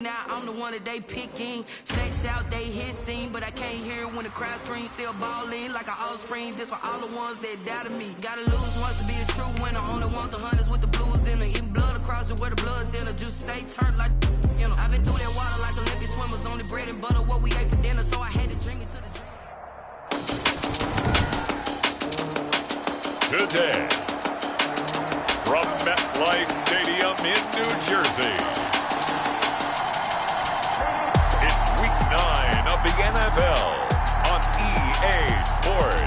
Now I'm the one that they picking. Snakes out, they hissing, but I can't hear when the crowd screams. Still balling like an offspring. This for all the ones that doubted me. Gotta lose once to be a true winner. Only want the hunters with the blues in it. Eating blood across it where the blood dinner. Juice stay turned like, you know. I've been through that water like Olympic swimmers. Only bread and butter what we ate for dinner, so I had to drink it to the dream. Today, from MetLife Stadium in New Jersey, Week 9 of the NFL on EA Sports.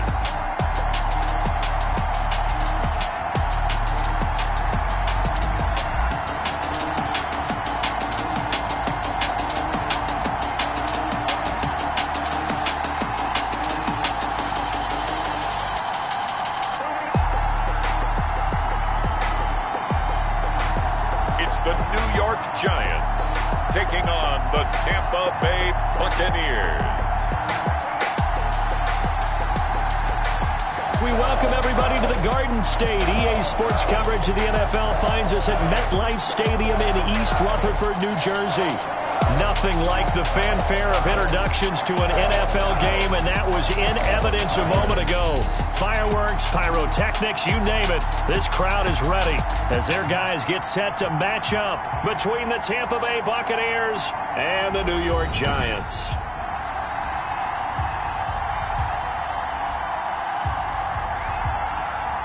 It's the New York Giants taking on the Tampa Bay Buccaneers. We welcome everybody to the Garden State. EA Sports coverage of the NFL finds us at MetLife Stadium in East Rutherford, New Jersey. Nothing like the fanfare of introductions to an NFL game, and that was in evidence a moment ago. Fireworks, pyrotechnics, you name it. This crowd is ready as their guys get set to match up between the Tampa Bay Buccaneers and the New York Giants.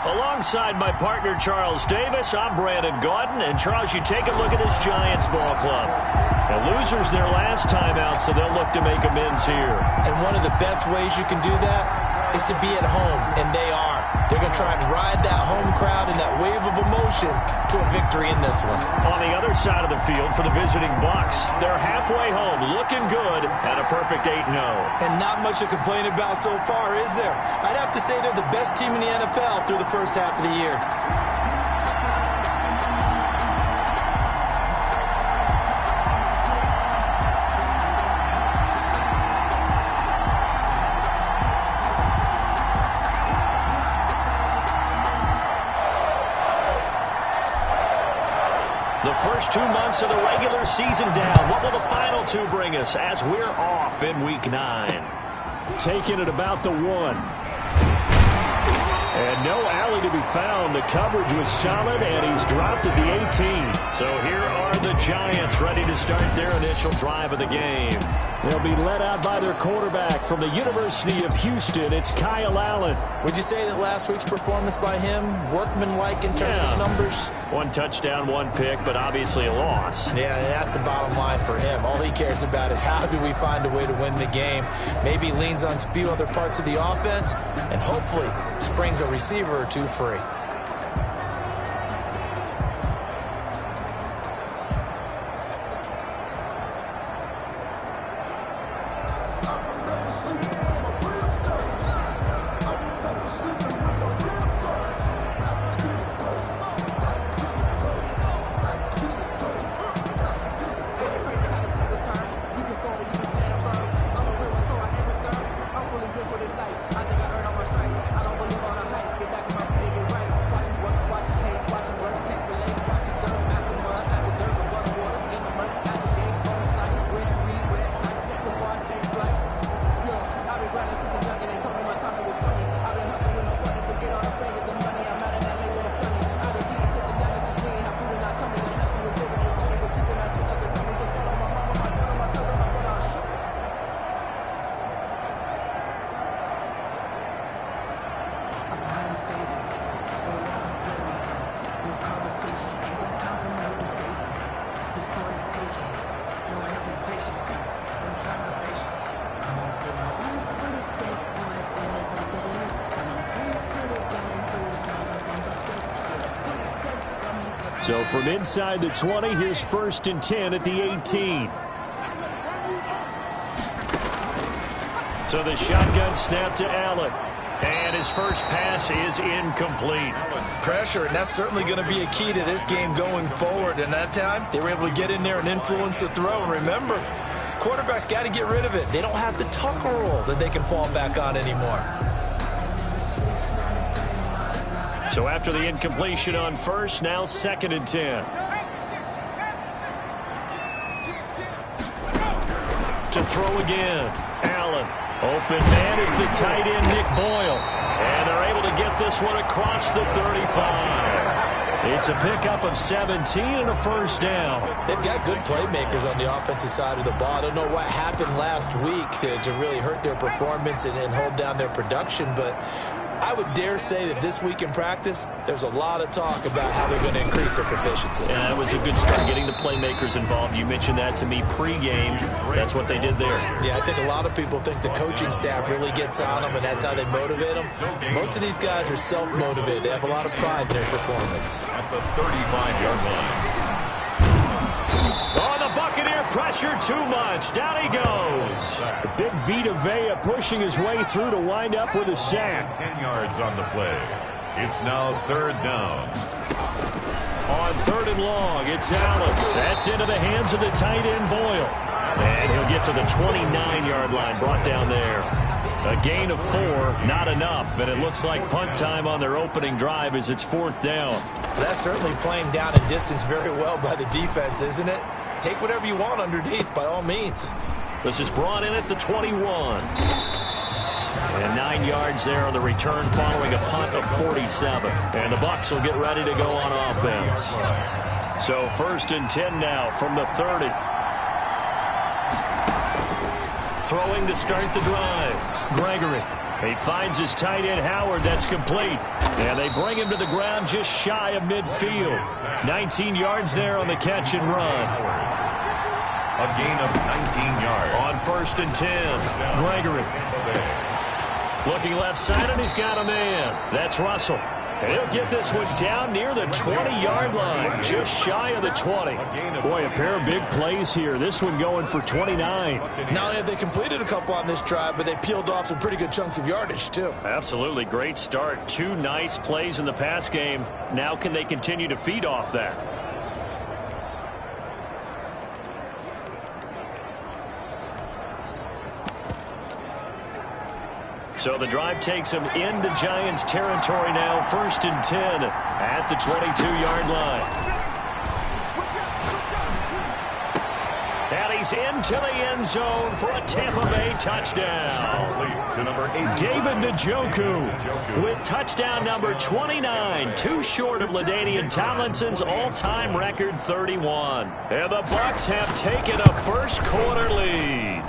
Alongside my partner, Charles Davis, I'm Brandon Gaudin. And, Charles, you take a look at this Giants ball club. The losers their last time out, so they'll look to make amends here. And one of the best ways you can do that is to be at home, and they are. They're going to try and ride that home crowd and that wave of emotion to a victory in this one. On the other side of the field for the visiting Bucs, they're halfway home, looking good at a perfect 8-0. And not much to complain about so far, is there? I'd have to say they're the best team in the NFL through the first half of the year. The first 2 months of the regular season down. What will the final two bring us as we're off in Week 9? Taking it about the 1. And no alley to be found. The coverage was solid, and he's dropped at the 18. So here are the Giants ready to start their initial drive of the game. They'll be led out by their quarterback from the University of Houston. It's Kyle Allen. Would you say that last week's performance by him, workmanlike in terms of numbers? 1 touchdown, 1 pick, but obviously a loss. Yeah, that's the bottom line for him. All he cares about is how do we find a way to win the game. Maybe leans on a few other parts of the offense, and hopefully springs a receiver or two free. So from inside the 20, here's 1st and 10 at the 18. So the shotgun snap to Allen. And his first pass is incomplete. Pressure, and that's certainly going to be a key to this game going forward. And that time, they were able to get in there and influence the throw. And remember, quarterbacks got to get rid of it. They don't have the Tucker rule that they can fall back on anymore. So after the incompletion on first, now 2nd and 10. to throw again. Allen. Open man is the tight end, Nick Boyle. And they're able to get this one across the 35. It's a pickup of 17 and a first down. They've got good playmakers on the offensive side of the ball. I don't know what happened last week to really hurt their performance and hold down their production, but I would dare say that this week in practice, there's a lot of talk about how they're going to increase their proficiency. Yeah, that was a good start, getting the playmakers involved. You mentioned that to me pregame. That's what they did there. Yeah, I think a lot of people think the coaching staff really gets on them, and that's how they motivate them. Most of these guys are self-motivated. They have a lot of pride in their performance. At the 35-yard line. Oh, the Buccaneer pressure too much. Down he goes. The big Vita Vea pushing his way through to wind up with a sack. 10 yards on the play. It's now third down. On third and long, it's Allen. That's into the hands of the tight end, Boyle. And he'll get to the 29-yard line, brought down there. A gain of 4, not enough. And it looks like punt time on their opening drive as it's fourth down. That's certainly playing down in distance very well by the defense, isn't it? Take whatever you want underneath, by all means. This is brought in at the 21. And 9 yards there on the return following a punt of 47. And the Bucs will get ready to go on offense. So first and 10 now from the 30. Throwing to start the drive. Gregory. He finds his tight end, Howard. That's complete. And they bring him to the ground just shy of midfield. 19 yards there on the catch and run. A gain of 19 yards. On first and 10. Gregory. Looking left side, and he's got a man. That's Russell. And he'll get this one down near the 20-yard line, just shy of the 20. Boy, a pair of big plays here. This one going for 29. Not only have they completed a couple on this drive, but they peeled off some pretty good chunks of yardage, too. Absolutely great start. 2 nice plays in the pass game. Now can they continue to feed off that? So the drive takes him into Giants territory now. First and 10 at the 22-yard line. And he's into the end zone for a Tampa Bay touchdown. To number 8. David Njoku with touchdown number 29. Too short of LaDainian Tomlinson's all-time record 31. And the Bucs have taken a first quarter lead.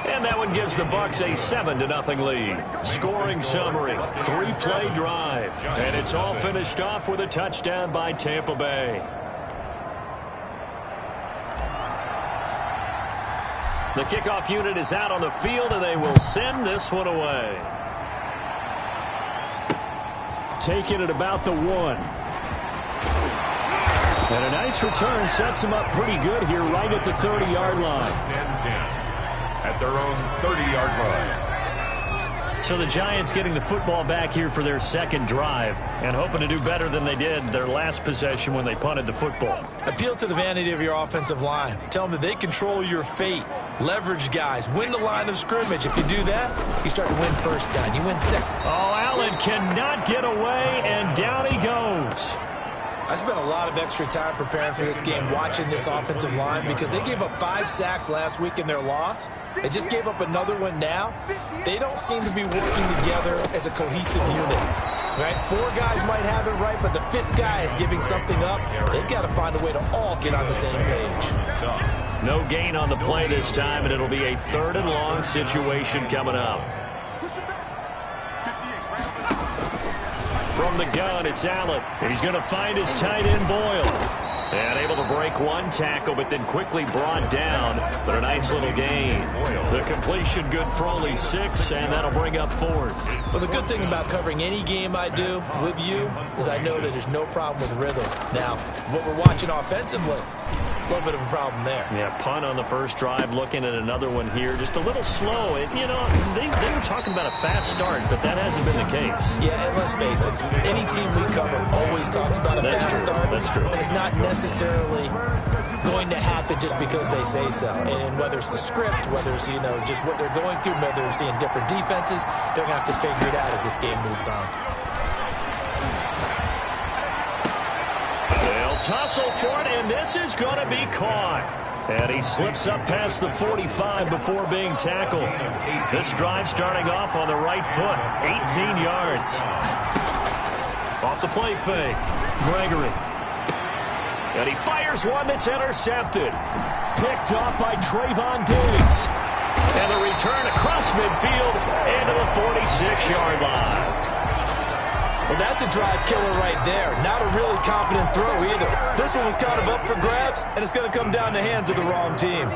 And that one gives the Bucs a 7-0 lead. Scoring summary, 3-play drive. And it's all finished off with a touchdown by Tampa Bay. The kickoff unit is out on the field, and they will send this one away. Taking it about the 1. And a nice return sets them up pretty good here right at the 30-yard line. 10-10. At their own 30-yard line. So the Giants getting the football back here for their second drive and hoping to do better than they did their last possession when they punted the football. Appeal to the vanity of your offensive line. Tell them that they control your fate. Leverage guys. Win the line of scrimmage. If you do that, you start to win first down. You win second. Oh, Allen cannot get away, and down he goes. I spent a lot of extra time preparing for this game, watching this offensive line, because they gave up 5 sacks last week in their loss. They just gave up another one now. They don't seem to be working together as a cohesive unit. Right? 4 guys might have it right, but the 5th guy is giving something up. They've got to find a way to all get on the same page. No gain on the play this time, and it'll be a 3rd and long situation coming up. From the gun, it's Allen. He's going to find his tight end, Boyle. And able to break one tackle, but then quickly brought down. But a nice little gain. The completion good for only 6, and that'll bring up 4th. Well, the good thing about covering any game I do with you is I know that there's no problem with rhythm. Now, what we're watching offensively, a little bit of a problem there. Yeah, punt on the first drive, looking at another one here. Just a little slow. You know, they were talking about a fast start, but that hasn't been the case. Yeah, and let's face it, any team we cover always talks about a fast start. That's true. But it's not necessarily going to happen just because they say so. And whether it's the script, whether it's, you know, just what they're going through, whether they're seeing different defenses, they're going to have to figure it out as this game moves on. They'll tussle for it, and this is going to be caught. And he slips up past the 45 before being tackled. This drive starting off on the right foot. 18 yards. Off the play fake. Gregory. And he fires one that's intercepted. Picked off by Trayvon Diggs. And the return across midfield into the 46-yard line. Well, that's a drive killer right there. Not a really confident throw either. This one was kind of up for grabs, and it's going to come down the hands of the wrong team. 10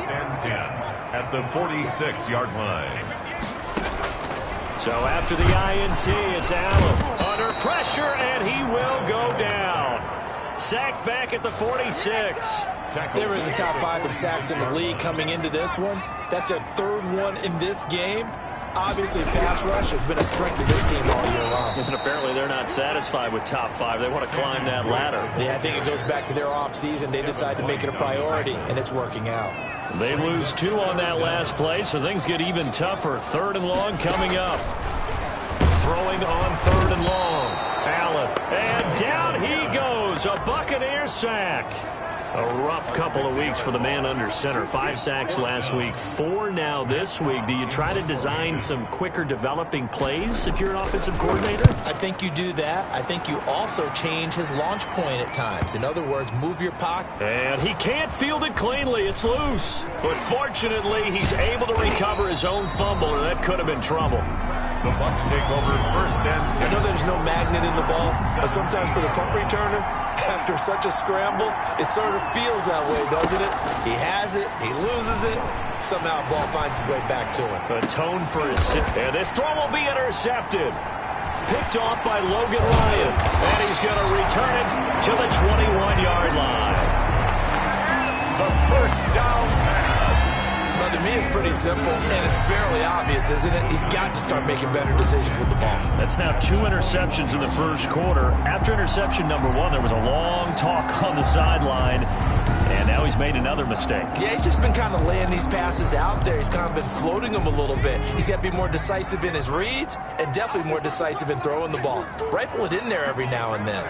at the 46-yard line. So after the INT, it's Allen under pressure, and he will go down. Sacked back at the 46. They were in the top 5 in sacks in the league coming into this one. That's their 3rd one in this game. Obviously, pass rush has been a strength of this team all year long. And apparently they're not satisfied with top 5. They want to climb that ladder. Yeah, I think it goes back to their offseason. They decide to make it a priority, and it's working out. They lose 2 on that last play, so things get even tougher. 3rd and long coming up. Throwing on 3rd and long. Allen. And down he goes. A Buccaneer sack. A rough couple of weeks for the man under center. 5 sacks last week, 4 now this week. Do you try to design some quicker developing plays if you're an offensive coordinator? I think you do that. I think you also change his launch point at times. In other words, move your pocket. And he can't field it cleanly. It's loose. But fortunately, he's able to recover his own fumble, or that could have been trouble. The Bucs take over 1st and 10. I know there's no magnet in the ball, but sometimes for the punt returner, after such a scramble, it sort of feels that way, doesn't it? He has it, he loses it, somehow the ball finds its way back to him. A tone for his... And this throw will be intercepted. Picked off by Logan Ryan. And he's going to return it to the 21-yard line. The 1st down pass. Well, to me, it's pretty simple, and it's fairly obvious, isn't it? He's got to start making better decisions with the ball. That's now 2 interceptions in the 1st quarter. After interception number 1, there was a long talk on the sideline, and now he's made another mistake. Yeah, he's just been kind of laying these passes out there. He's kind of been floating them a little bit. He's got to be more decisive in his reads and definitely more decisive in throwing the ball. Rifle it in there every now and then.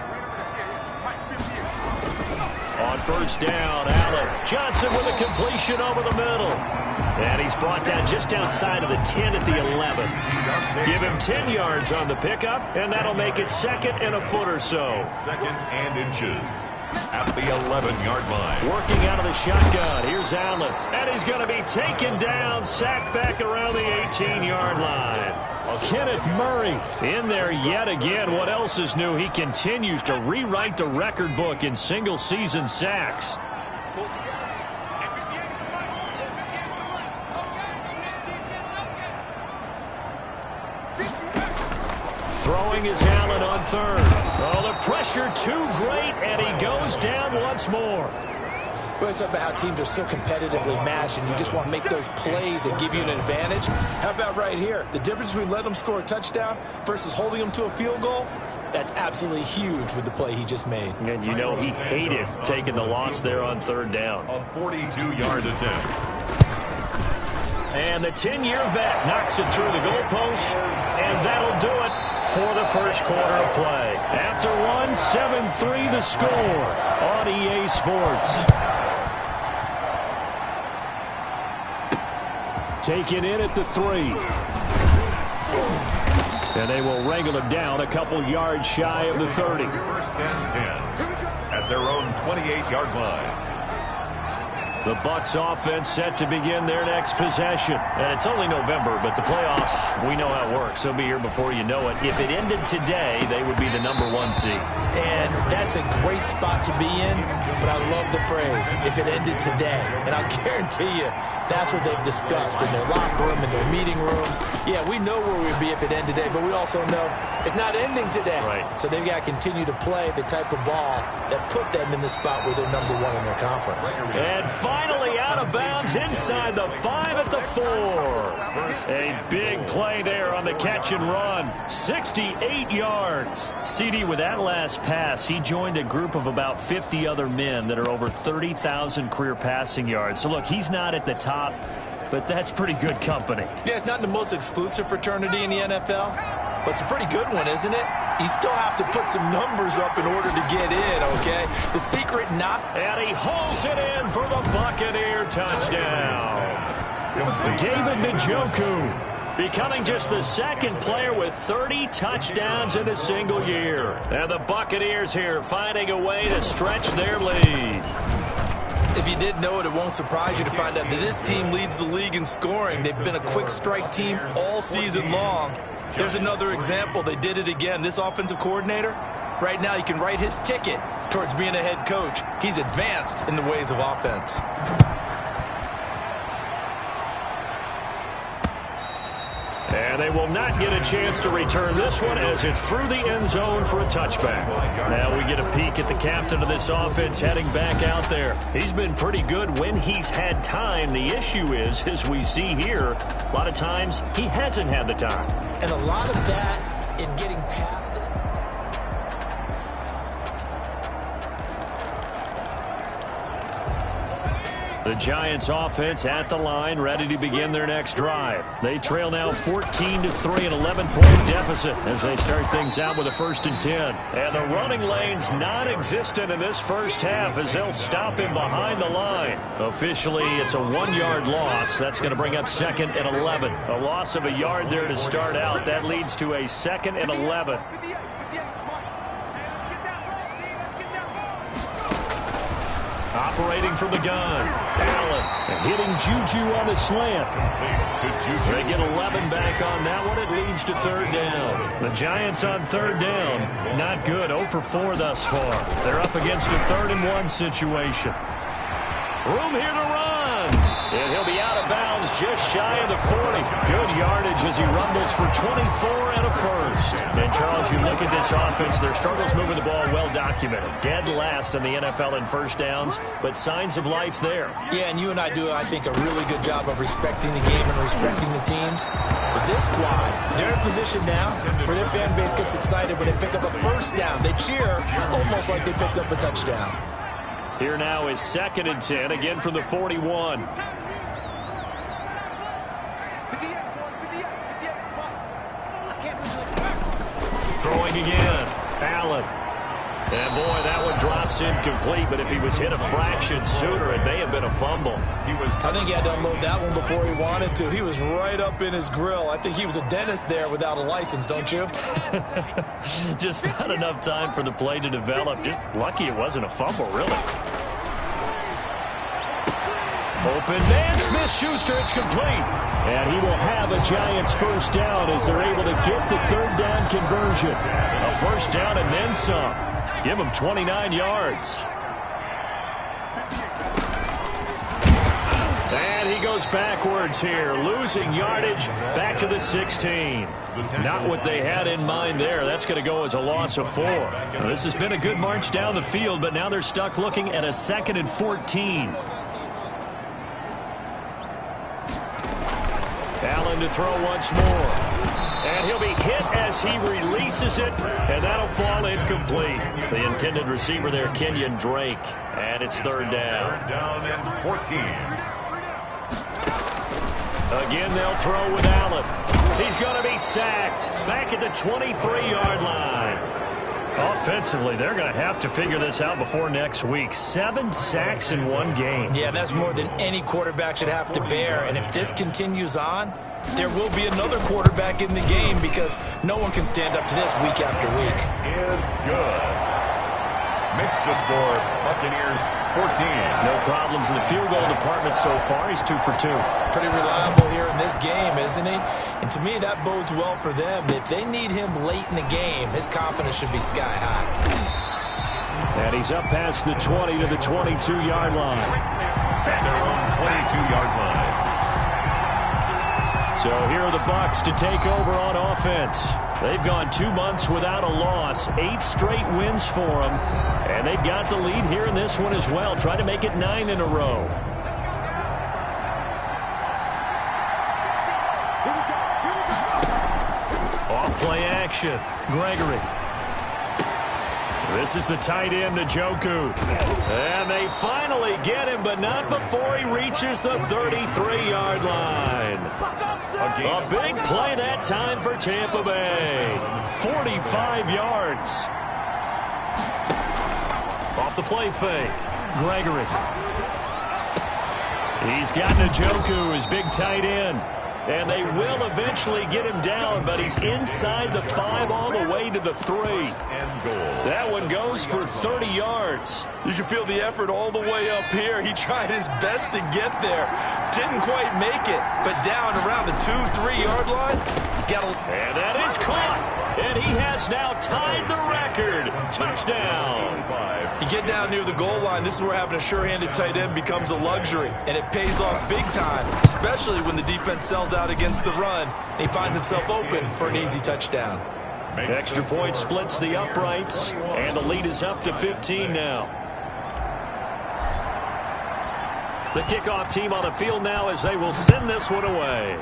On 1st down, Allen. Johnson with a completion over the middle. And he's brought down just outside of the 10 at the 11. Give him 10 yards on the pickup, and that'll make it 2nd and a foot or so. 2nd and inches at the 11-yard line. Working out of the shotgun. Here's Allen. And he's going to be taken down, sacked back around the 18-yard line. Kenneth Murray in there yet again. What else is new? He continues to rewrite the record book in single-season sacks. Throwing is Allen on 3rd. Oh, the pressure too great, and he goes down once more. Well, it's about how teams are so competitively matched, and you just want to make those plays that give you an advantage. How about right here? The difference between letting them score a touchdown versus holding them to a field goal, that's absolutely huge with the play he just made. And you know he hated taking the loss there on 3rd down. A 42-yard attempt. And the 10-year vet knocks it through the goalpost, and that'll do it for the 1st quarter of play. After one, 7-3 the score on EA Sports. Taken in at the 3. And they will wrangle him down a couple yards shy of the 30. 1st and 10 at their own 28-yard line. The Bucs offense set to begin their next possession. And it's only November, but the playoffs, we know how it works. They'll be here before you know it. If it ended today, they would be the #1 seed. And that's a great spot to be in, but I love the phrase, if it ended today. And I'll guarantee you, that's what they've discussed in their locker room, in their meeting rooms. Yeah, we know where we'd be if it ended today, but we also know it's not ending today. Right. So they've got to continue to play the type of ball that put them in the spot where they're #1 in their conference. And finally out of bounds inside the 5 at the 4. A big play there on the catch and run. 68 yards. CD, with that last pass, he joined a group of about 50 other men that are over 30,000 career passing yards. So look, he's not at the top, but that's pretty good company. Yeah, it's not the most exclusive fraternity in the NFL, but it's a pretty good one, isn't it? You still have to put some numbers up in order to get in, okay? The secret not... And he holds it in for the Buccaneer touchdown. David Njoku, becoming just the second player with 30 touchdowns in a single year. And the Buccaneers here finding a way to stretch their lead. If you didn't know it, it won't surprise you to find out that this team leads the league in scoring. They've been a quick strike team all season long. There's another example. They did it again. This offensive coordinator, right now, you can write his ticket towards being a head coach. He's advanced in the ways of offense. And they will not get a chance to return this one as it's through the end zone for a touchback. Now we get a peek at the captain of this offense heading back out there. He's been pretty good when he's had time. The issue is, as we see here, a lot of times he hasn't had the time. And a lot of that in getting past it. The Giants offense at the line, ready to begin their next drive. They trail now 14-3, an 11-point deficit as they start things out with a 1st and 10. And the running lane's non-existent in this first half as they'll stop him behind the line. Officially, it's a 1-yard loss. That's going to bring up 2nd and 11. A loss of a yard there to start out. That leads to a 2nd and 11. Operating from the gun, Allen, and hitting Juju on the slant. They get 11 back on that one. It leads to 3rd down. The Giants on 3rd down, not good. 0 for 4 thus far. They're up against a 3rd and 1 situation. Room here to run, and he'll be out of bounds just shy of the 40. Good yardage as he rumbles for 24 and a 1st. And Charles, you look at this offense, their struggles moving the ball well documented. Dead last in the NFL in 1st downs, but signs of life there. Yeah, and you and I do, I think, a really good job of respecting the game and respecting the teams. But this squad, they're in a position now where their fan base gets excited when they pick up a 1st down. They cheer almost like they picked up a touchdown. Here now is 2nd and 10, again from the 41. Throwing again, Allen. And boy, that one drops incomplete, but if he was hit a fraction sooner, it may have been a fumble. I think he had to unload that one before he wanted to. He was right up in his grill. I think he was a dentist there without a license, don't you? Just not enough time for the play to develop. Just lucky it wasn't a fumble, really. Open man, Smith-Schuster, it's complete. And he will have a Giants 1st down as they're able to get the 3rd down conversion. A 1st down and then some. Give him 29 yards. And he goes backwards here, losing yardage back to the 16. Not what they had in mind there. That's going to go as a loss of 4. Now, this has been a good march down the field, but now they're stuck looking at a 2nd and 14. Allen to throw once more. And he'll be hit as he releases it, and that'll fall incomplete. The intended receiver there, Kenyon Drake. And it's 3rd down. 3rd down and 14. Again, they'll throw with Allen. He's going to be sacked back at the 23-yard line. Offensively, they're going to have to figure this out before next week. 7 sacks in one game. Yeah, that's more than any quarterback should have to bear. And if this continues on, there will be another quarterback in the game because no one can stand up to this week after week. Is good. Makes the score, Buccaneers 14. No problems in the field goal department so far. He's 2 for 2. Pretty reliable here in this game, isn't he? And to me, that bodes well for them. If they need him late in the game, his confidence should be sky high. And he's up past the 20 to the 22-yard line. At their own 22-yard line. So here are the Bucs to take over on offense. They've gone 2 months without a loss, 8 straight wins for them, and they've got the lead here in this one as well, trying to make it 9 in a row. Off play action, Gregory. This is the tight end, Njoku. And they finally get him, but not before he reaches the 33-yard line. A big play that time for Tampa Bay. 45 yards. Off the play fake. Gregory. He's got Njoku, his big tight end. And they will eventually get him down, but he's inside the 5 all the way to the 3. That one goes for 30 yards. You can feel the effort all the way up here. He tried his best to get there. Didn't quite make it, but down around the 2-3 yard line. And that is caught. And he has now tied the record. Touchdown. You get down near the goal line, this is where having a sure-handed tight end becomes a luxury, and it pays off big time, especially when the defense sells out against the run, and he finds himself open for an easy touchdown. Extra point splits the uprights, and the lead is up to 15 now. The kickoff team on the field now as they will send this one away.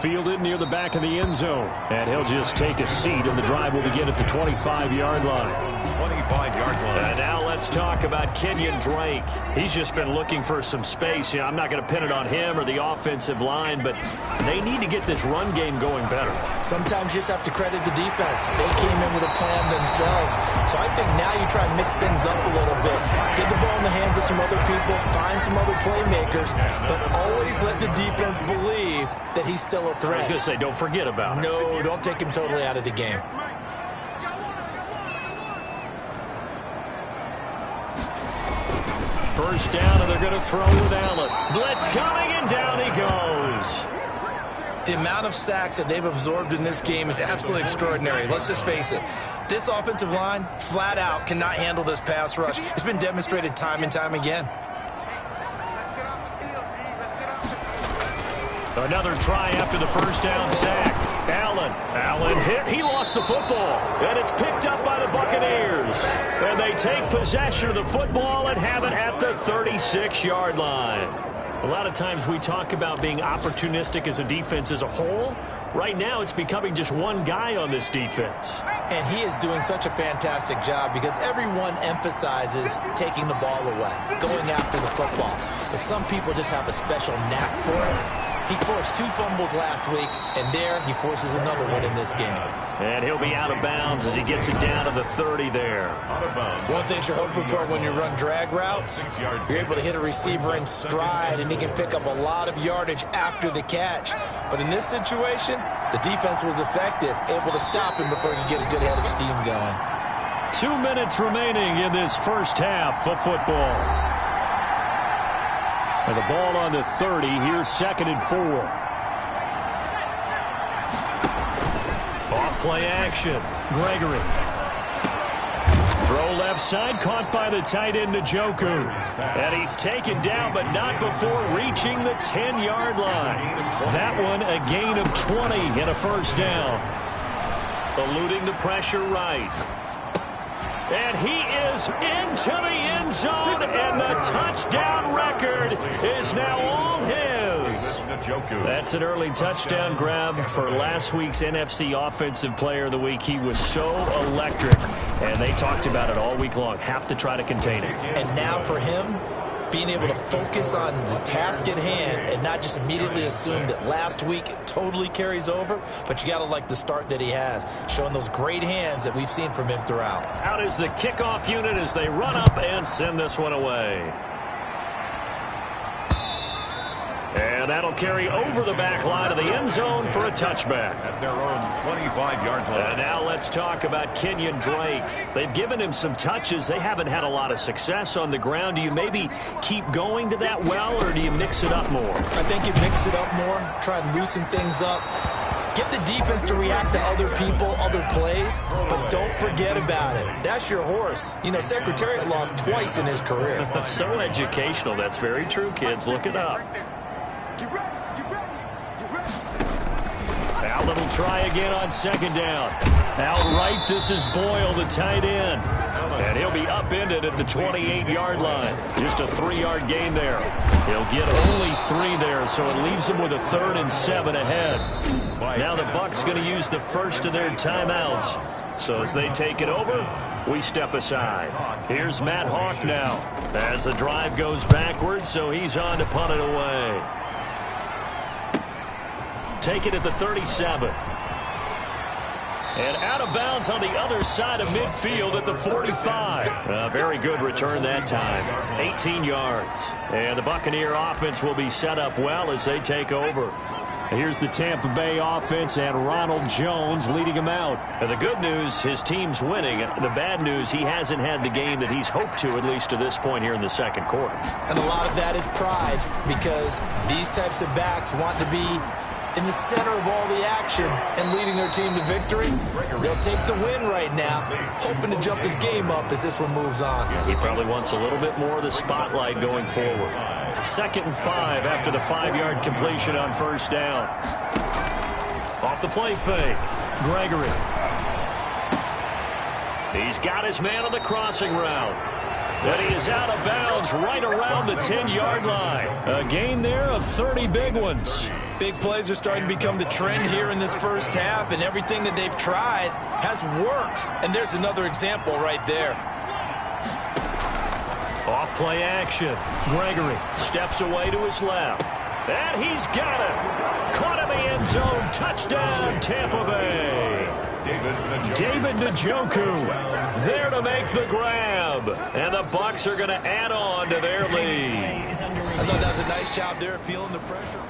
Fielded near the back of the end zone. And he'll just take a seat, and the drive will begin at the 25-yard line. 25-yard line. And now let's talk about Kenyon Drake. He's just been looking for some space. You know, I'm not going to pin it on him or the offensive line, but they need to get this run game going better. Sometimes you just have to credit the defense. They came in with a plan themselves. So I think now you try and mix things up a little bit. Get the ball in the hands of some other people, find some other playmakers, but always let the defense believe that he's still a threat. I was going to say, don't forget about it. No, don't take him totally out of the game. First down, and they're going to throw with Allen. Blitz coming, and down he goes. The amount of sacks that they've absorbed in this game is absolutely extraordinary. Let's just face it. This offensive line, flat out, cannot handle this pass rush. It's been demonstrated time and time again. Another try after the first down sack. Allen hit. He lost the football. And it's picked up by the Buccaneers. And they take possession of the football and have it at the 36-yard line. A lot of times we talk about being opportunistic as a defense as a whole. Right now it's becoming just one guy on this defense. And he is doing such a fantastic job because everyone emphasizes taking the ball away, going after the football. But some people just have a special knack for it. He forced 2 fumbles last week, and there he forces another one in this game. And he'll be out of bounds as he gets it down to the 30 there. One thing you're hoping for when you run drag routes, you're able to hit a receiver in stride, and he can pick up a lot of yardage after the catch. But in this situation, the defense was effective, able to stop him before he could get a good head of steam going. 2 minutes remaining in this first half of football. And the ball on the 30, here's 2nd and 4. Off play action. Gregory. Throw left side, caught by the tight end Njoku. And he's taken down, but not before reaching the 10-yard line. That one a gain of 20 and a first down. Eluding the pressure right. And he is into the end zone, and the touchdown record is now all his. That's an early touchdown grab for last week's NFC Offensive Player of the Week. He was so electric, and they talked about it all week long. Have to try to contain it. And now for him, being able to focus on the task at hand and not just immediately assume that last week it totally carries over, but you got to like the start that he has, showing those great hands that we've seen from him throughout. Out is the kickoff unit as they run up and send this one away. And that'll carry over the back line of the end zone for a touchback. At their own 25-yard line. And now let's talk about Kenyon Drake. They've given him some touches. They haven't had a lot of success on the ground. Do you maybe keep going to that well, or do you mix it up more? I think you mix it up more, try and loosen things up. Get the defense to react to other people, other plays, but don't forget about it. That's your horse. You know, Secretariat lost twice in his career. So educational. That's very true, kids. Look it up. Allen will try again on 2nd down. Outright, this is Boyle, the tight end. And he'll be upended at the 28-yard line. Just a 3-yard gain there. He'll get only 3 there, so it leaves him with a 3rd and 7 ahead. Now the Bucs going to use the first of their timeouts. So as they take it over, we step aside. Here's Matt Hawk now as the drive goes backwards, so he's on to punt it away. Take it at the 37. And out of bounds on the other side of midfield at the 45. A very good return that time. 18 yards. And the Buccaneer offense will be set up well as they take over. Here's the Tampa Bay offense and Ronald Jones leading them out. And the good news, his team's winning. The bad news, he hasn't had the game that he's hoped to, at least to this point here in the second quarter. And a lot of that is pride, because these types of backs want to be in the center of all the action and leading their team to victory. They'll take the win right now, hoping to jump his game up as this one moves on. He probably wants a little bit more of the spotlight going forward. 2nd and 5 after the 5-yard completion on first down. Off the play fake, Gregory. He's got his man on the crossing route. And he is out of bounds right around the 10-yard line. A gain there of 30 big ones. Big plays are starting to become the trend here in this first half, and everything that they've tried has worked. And there's another example right there. Off play action. Gregory steps away to his left. And he's got it. Caught in the end zone. Touchdown, Tampa Bay. David Njoku there to make the grab. And the Bucs are going to add on to their lead. I thought that was a nice job there feeling the pressure.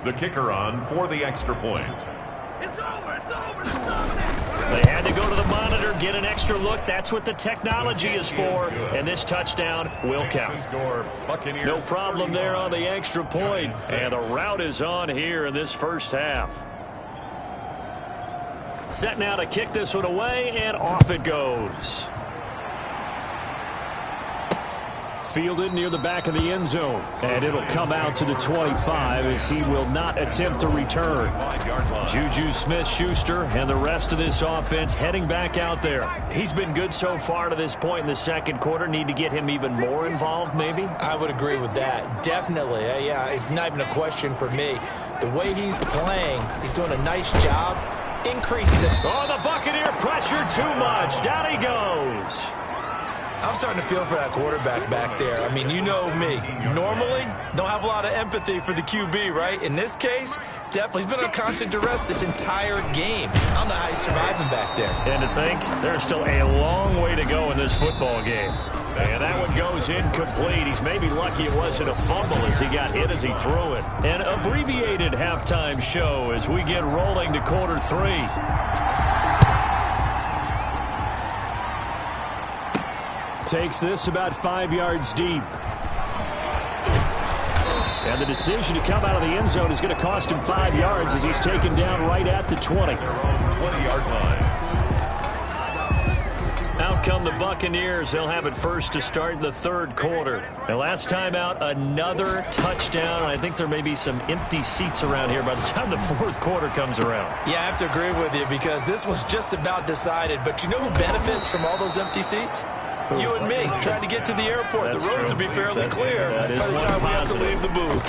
The kicker on for the extra point. It's over. It's over. It's over. They had to go to the monitor, get an extra look. That's what the technology is for. And this touchdown will count. No problem there on the extra point. And the route is on here in this first half. Set now to kick this one away, and off it goes. Fielded near the back of the end zone. And it'll come out to the 25 as he will not attempt to return. Juju Smith-Schuster and the rest of this offense heading back out there. He's been good so far to this point in the second quarter. Need to get him even more involved, maybe? I would agree with that. Definitely. Yeah, it's not even a question for me. The way he's playing, he's doing a nice job increasing it. Oh, the Buccaneer pressure too much. Down he goes. I'm starting to feel for that quarterback back there. I mean, you know me. Normally, don't have a lot of empathy for the QB, right? In this case, definitely. He's been under constant duress this entire game. I don't know how he's surviving back there. And to think, there's still a long way to go in this football game. And that one goes incomplete. He's maybe lucky it wasn't a fumble as he got hit as he threw it. An abbreviated halftime show as we get rolling to quarter 3. Takes this about 5 yards deep. And the decision to come out of the end zone is going to cost him 5 yards as he's taken down right at the 20. 20-yard line. Out come the Buccaneers. They'll have it first to start the third quarter. And last time out, another touchdown. I think there may be some empty seats around here by the time the fourth quarter comes around. Yeah, I have to agree with you because this one's just about decided. But you know who benefits from all those empty seats? You and me, trying to get to the airport. The roads will be fairly clear by the time we have to leave the booth.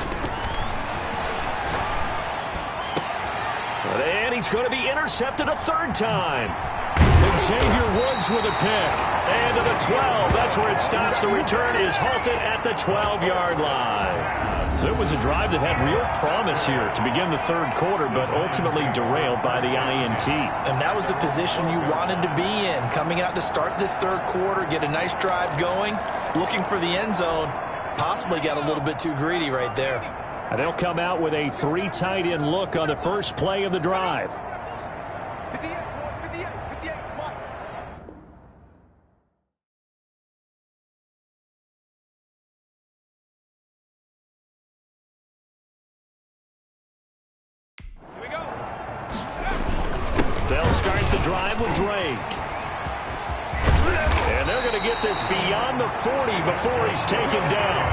And he's going to be intercepted a third time. And Xavier Woods with a pick. And to the 12. That's where it stops. The return is halted at the 12-yard line. So it was a drive that had real promise here to begin the third quarter, but ultimately derailed by the INT. And that was the position you wanted to be in, coming out to start this third quarter, get a nice drive going, looking for the end zone. Possibly got a little bit too greedy right there. And they'll come out with a 3 tight end look on the first play of the drive. They'll start the drive with Drake. And they're going to get this beyond the 40 before he's taken down.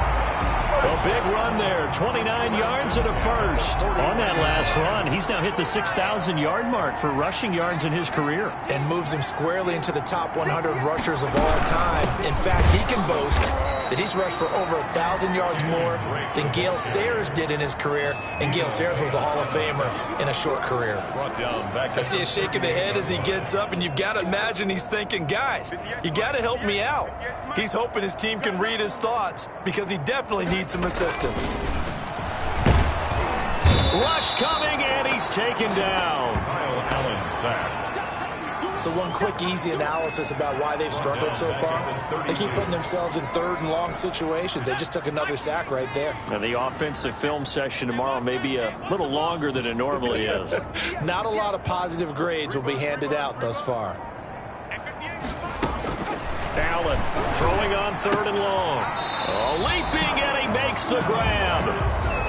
A big run there, 29 yards and a first. On that last run, he's now hit the 6,000-yard mark for rushing yards in his career. And moves him squarely into the top 100 rushers of all time. In fact, he can boast that he's rushed for over 1,000 yards more than Gale Sayers did in his career, and Gale Sayers was a Hall of Famer in a short career. I see a shake of the head as he gets up, and you've got to imagine he's thinking, guys, you got to help me out. He's hoping his team can read his thoughts because he definitely needs some assistance. Rush coming, and he's taken down. Kyle Allen sack. So one quick, easy analysis about why they've struggled so far. They keep putting themselves in third and long situations. They just took another sack right there. Now, the offensive film session tomorrow may be a little longer than it normally is. Not a lot of positive grades will be handed out thus far. Allen throwing on third and long. Leaping, and he makes the grab.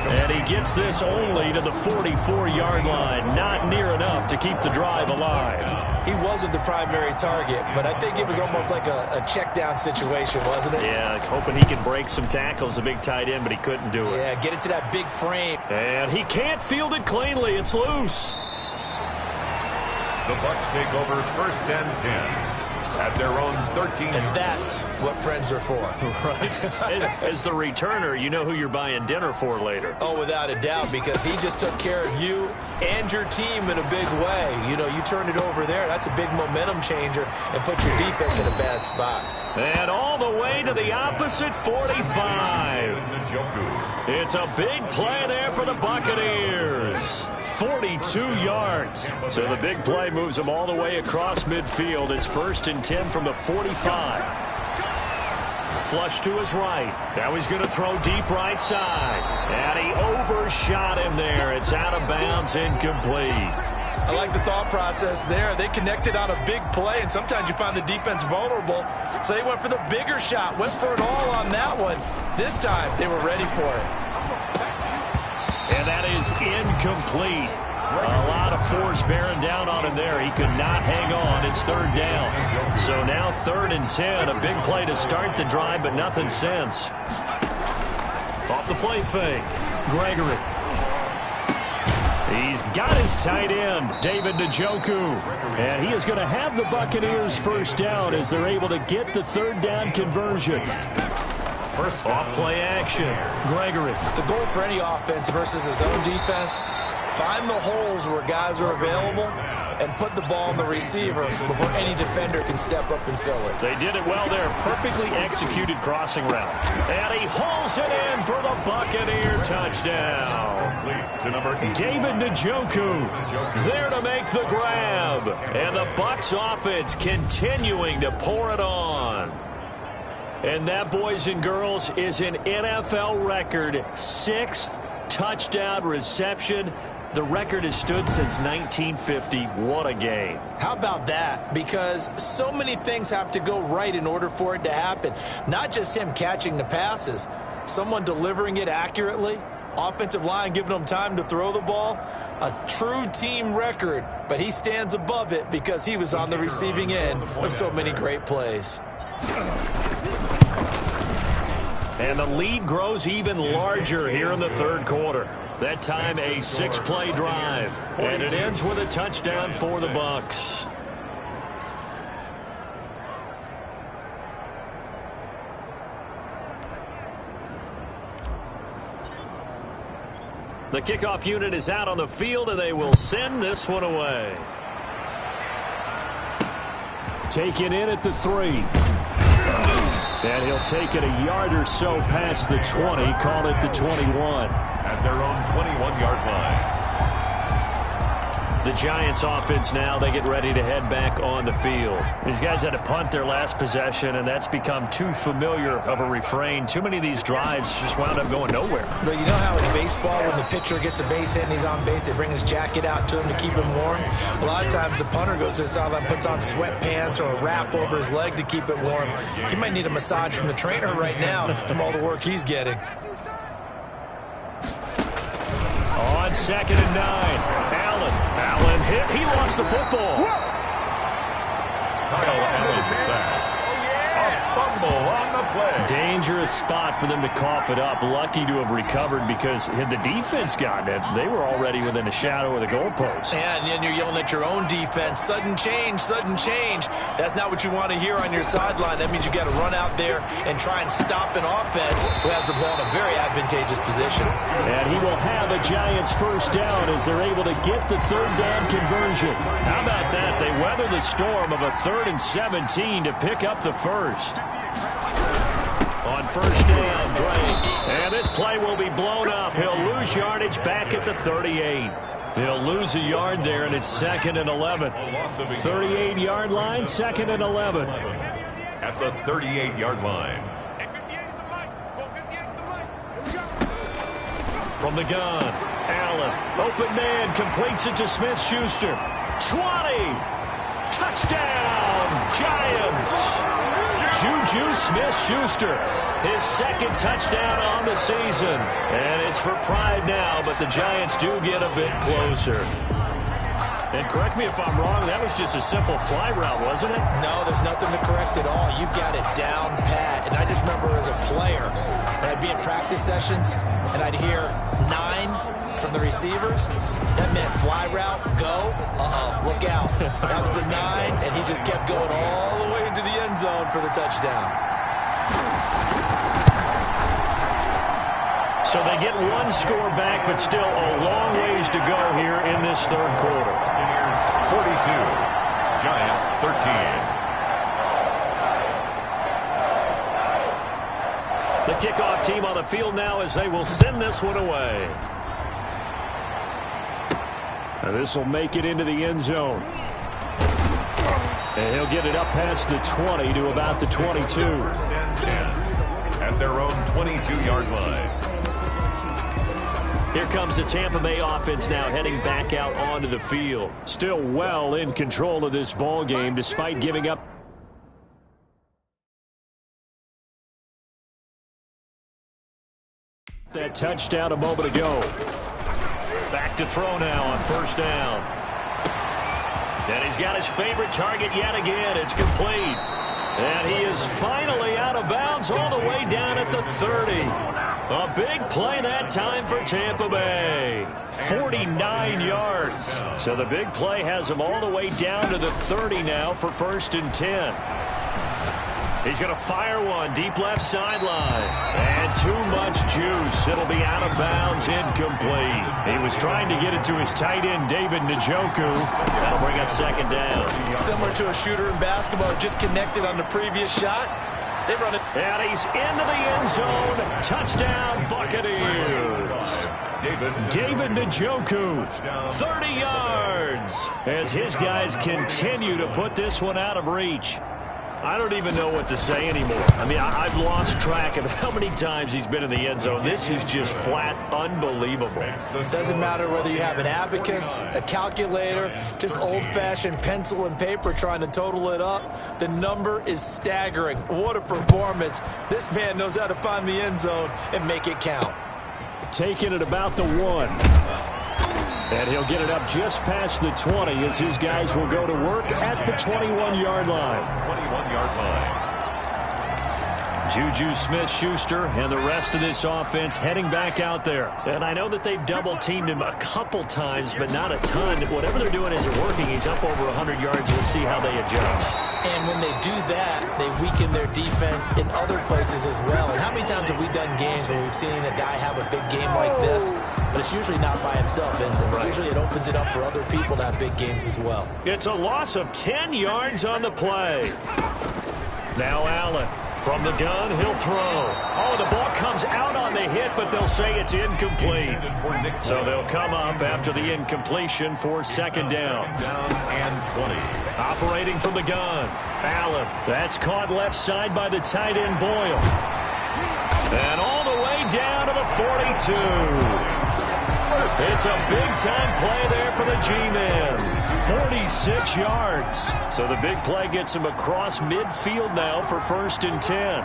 And he gets this only to the 44-yard line. Not near enough to keep the drive alive. He wasn't the primary target, but I think it was almost like a check down situation, wasn't it? Yeah, hoping he can break some tackles, a big tight end, but he couldn't do it. Yeah, get it to that big frame. And he can't field it cleanly. It's loose. The Bucs take over first and 10 at their own 13. And that's what friends are for. Right. As the returner, you know who you're buying dinner for later. Oh, without a doubt, because he just took care of you and your team in a big way. You know, you turned it over there. That's a big momentum changer and put your defense in a bad spot. And all the way to the opposite 45. It's a big play there for the Buccaneers. 42 yards. So the big play moves them all the way across midfield. It's first and 10 from the 45. Flush to his right. Now he's going to throw deep right side. And he overshot him there. It's out of bounds, incomplete. I like the thought process there. They connected on a big play, and sometimes you find the defense vulnerable. So they went for the bigger shot, went for it all on that one. This time, they were ready for it. And that is incomplete. A lot of force bearing down on him there. He could not hang on. It's third down. So now third and 10. A big play to start the drive, but nothing since. Off the play fake. Gregory. He's got his tight end, David Njoku. And he is going to have the Buccaneers first down as they're able to get the third down conversion. First off play action. Gregory. The goal for any offense versus his own defense, find the holes where guys are available and put the ball on the receiver before any defender can step up and fill it. They did it well there. Perfectly executed crossing route. And he hauls it in for the Buccaneer touchdown. David Njoku there to make the grab. And the Bucs offense continuing to pour it on. And that, boys and girls, is an NFL record 6th touchdown reception. The record has stood since 1950. What a game. How about that? Because so many things have to go right in order for it to happen. Not just him catching the passes, someone delivering it accurately, offensive line giving him time to throw the ball. A true team record, but he stands above it because he was on the receiving end of so many great plays. And the lead grows even larger here in the third quarter. That time a 6-play drive. And it ends with a touchdown for the Bucs. The kickoff unit is out on the field, and they will send this one away. Taken in at the 3. And he'll take it a yard or so past the 20, call it the 21. At their own 21-yard line. The Giants offense now, they get ready to head back on the field. These guys had to punt their last possession, and that's become too familiar of a refrain. Too many of these drives just wound up going nowhere. But you know how in baseball, when the pitcher gets a base hit and he's on base, they bring his jacket out to him to keep him warm? A lot of times the punter goes to the sideline, puts on sweatpants or a wrap over his leg to keep it warm. He might need a massage from the trainer right now from all the work he's getting. On 2nd and 9. Allen hit. He lost the football. Kyle Allen sack. A fumble on the play. Dangerous spot for them to cough it up. Lucky to have recovered because had the defense gotten it, they were already within a shadow of the goalpost. And then you're yelling at your own defense. Sudden change, sudden change. That's not what you want to hear on your sideline. That means you got to run out there and try and stop an offense who has the ball in a very advantageous position. And he will have a Giants first down as they're able to get the third down conversion. How about that? They weather the storm of a 3rd and 17 to pick up the first. On first down, Drake. And this play will be blown up. He'll lose yardage back at the 38. He'll lose a yard there, and it's 2nd and 11. 38-yard line, 2nd and 11. At the 38-yard line. From the gun, Allen. Open man, completes it to Smith-Schuster. 20. Touchdown, Giants. Juju Smith-Schuster, his 2nd touchdown on the season. And it's for pride now, but the Giants do get a bit closer. And correct me if I'm wrong, that was just a simple fly route, wasn't it? No, there's nothing to correct at all. You've got it down pat. And I just remember as a player, and I'd be in practice sessions, and I'd hear 9 from the receivers. That meant fly route, go, look out. That was the 9, and he just kept going all the way into the end zone for the touchdown. So they get one score back, but still a long ways to go here in this third quarter. 42, Giants 13. The kickoff team on the field now as they will send this one away. This will make it into the end zone. And he'll get it up past the 20 to about the 22. At their own 22-yard line. Here comes the Tampa Bay offense now heading back out onto the field. Still well in control of this ball game despite giving up that touchdown a moment ago. Back to throw now on first down. And he's got his favorite target yet again. It's complete. And he is finally out of bounds all the way down at the 30. A big play that time for Tampa Bay. 49 yards. So the big play has him all the way down to the 30 now for 1st and 10. He's going to fire one deep left sideline. And too much juice. It'll be out of bounds, incomplete. He was trying to get it to his tight end, David Njoku. That'll bring up 2nd down. Similar to a shooter in basketball, just connected on the previous shot. They run it. And he's into the end zone. Touchdown, Buccaneers. David Njoku, 30 yards. As his guys continue to put this one out of reach. I don't even know what to say anymore. I mean, I've lost track of how many times he's been in the end zone. This is just flat unbelievable. It doesn't matter whether you have an abacus, a calculator, just old-fashioned pencil and paper trying to total it up. The number is staggering. What a performance. This man knows how to find the end zone and make it count. Taking it about the 1. And he'll get it up just past the 20 as his guys will go to work at the 21-yard line. 21-yard line. Juju Smith-Schuster and the rest of this offense heading back out there. And I know that they've double-teamed him a couple times, but not a ton. Whatever they're doing isn't working. He's up over 100 yards. We'll see how they adjust. And when they do that, they weaken their defense in other places as well. And how many times have we done games where we've seen a guy have a big game like this, but it's usually not by himself, is it? Right. Usually it opens it up for other people to have big games as well. It's a loss of 10 yards on the play. Now Allen. From the gun, he'll throw. Oh, the ball comes out on the hit, but they'll say it's incomplete. So they'll come up after the incompletion for 2nd down. And 20. Operating from the gun, Allen. That's caught left side by the tight end, Boyle. And all the way down to the 42. It's a big-time play there for the G-Man. 46 yards. So the big play gets him across midfield now for 1st and 10.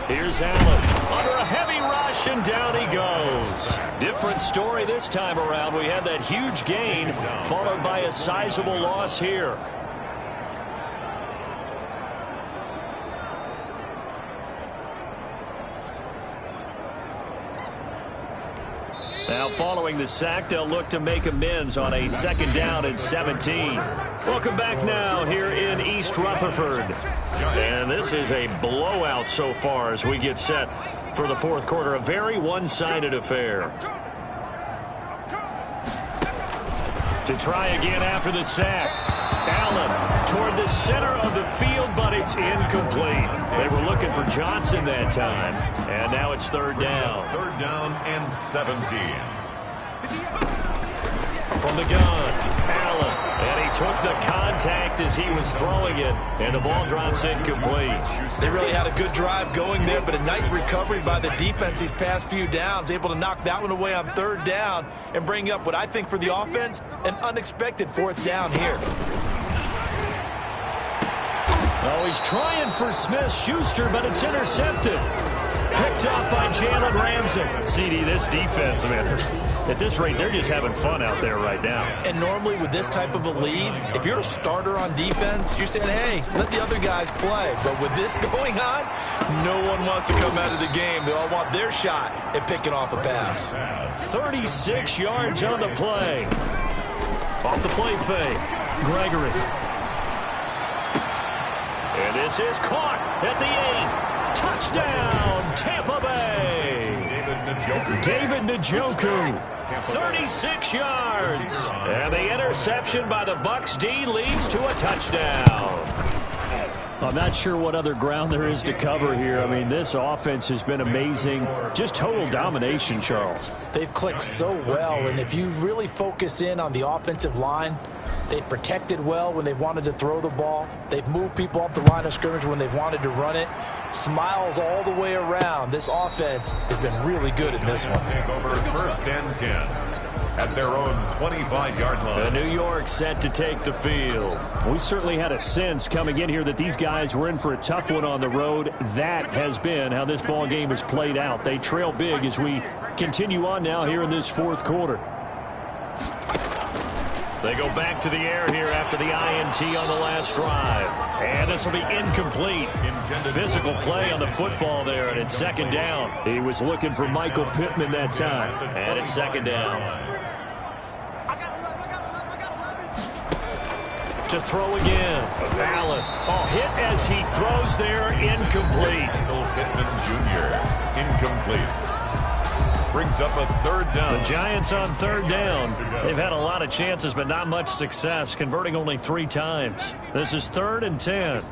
Here's Allen under a heavy rush, and down he goes. Different story this time around. We had that huge gain followed by a sizable loss here. Now following the sack, they'll look to make amends on a 2nd down and 17. Welcome back now here in East Rutherford. And this is a blowout so far as we get set for the 4th quarter. A very one-sided affair. To try again after the sack. Allen toward the center of the field, but it's incomplete. They were looking for Johnson that time. And now it's 3rd down. 3rd down and 17. From the gun, Allen. And he took the contact as he was throwing it. And the ball drops incomplete. They really had a good drive going there, but a nice recovery by the defense these past few downs. Able to knock that one away on 3rd down and bring up what I think for the offense, an unexpected 4th down here. Oh, he's trying for Smith-Schuster, but it's intercepted. Picked up by Jalen Ramsey. CD, this defense, man, at this rate, they're just having fun out there right now. And normally with this type of a lead, if you're a starter on defense, you're saying, hey, let the other guys play. But with this going on, no one wants to come out of the game. They all want their shot at picking off a pass. 36 yards on the play. Off the play fake. Gregory. And this is caught at the 8. Touchdown, Tampa Bay. David Njoku, 36 yards. And the interception by the Bucs D leads to a touchdown. I'm not sure what other ground there is to cover here. I mean, this offense has been amazing. Just total domination, Charles. They've clicked so well, and if you really focus in on the offensive line, they've protected well when they've wanted to throw the ball. They've moved people off the line of scrimmage when they've wanted to run it. Smiles all the way around. This offense has been really good in this one. Take over 1st and 10. At their own 25-yard line. New York set to take the field. We certainly had a sense coming in here that these guys were in for a tough one on the road. That has been how this ball game has played out. They trail big as we continue on now here in this 4th quarter. They go back to the air here after the INT on the last drive. And this will be incomplete. Physical play on the football there, and it's 2nd down. He was looking for Michael Pittman that time. And it's 2nd down. To throw again. Allen. Oh, hit as he throws there. Incomplete. Michael Pittman Jr. Incomplete. Brings up a 3rd down. The Giants on 3rd down. They've had a lot of chances, but not much success, converting only 3 times. This is 3rd and 10.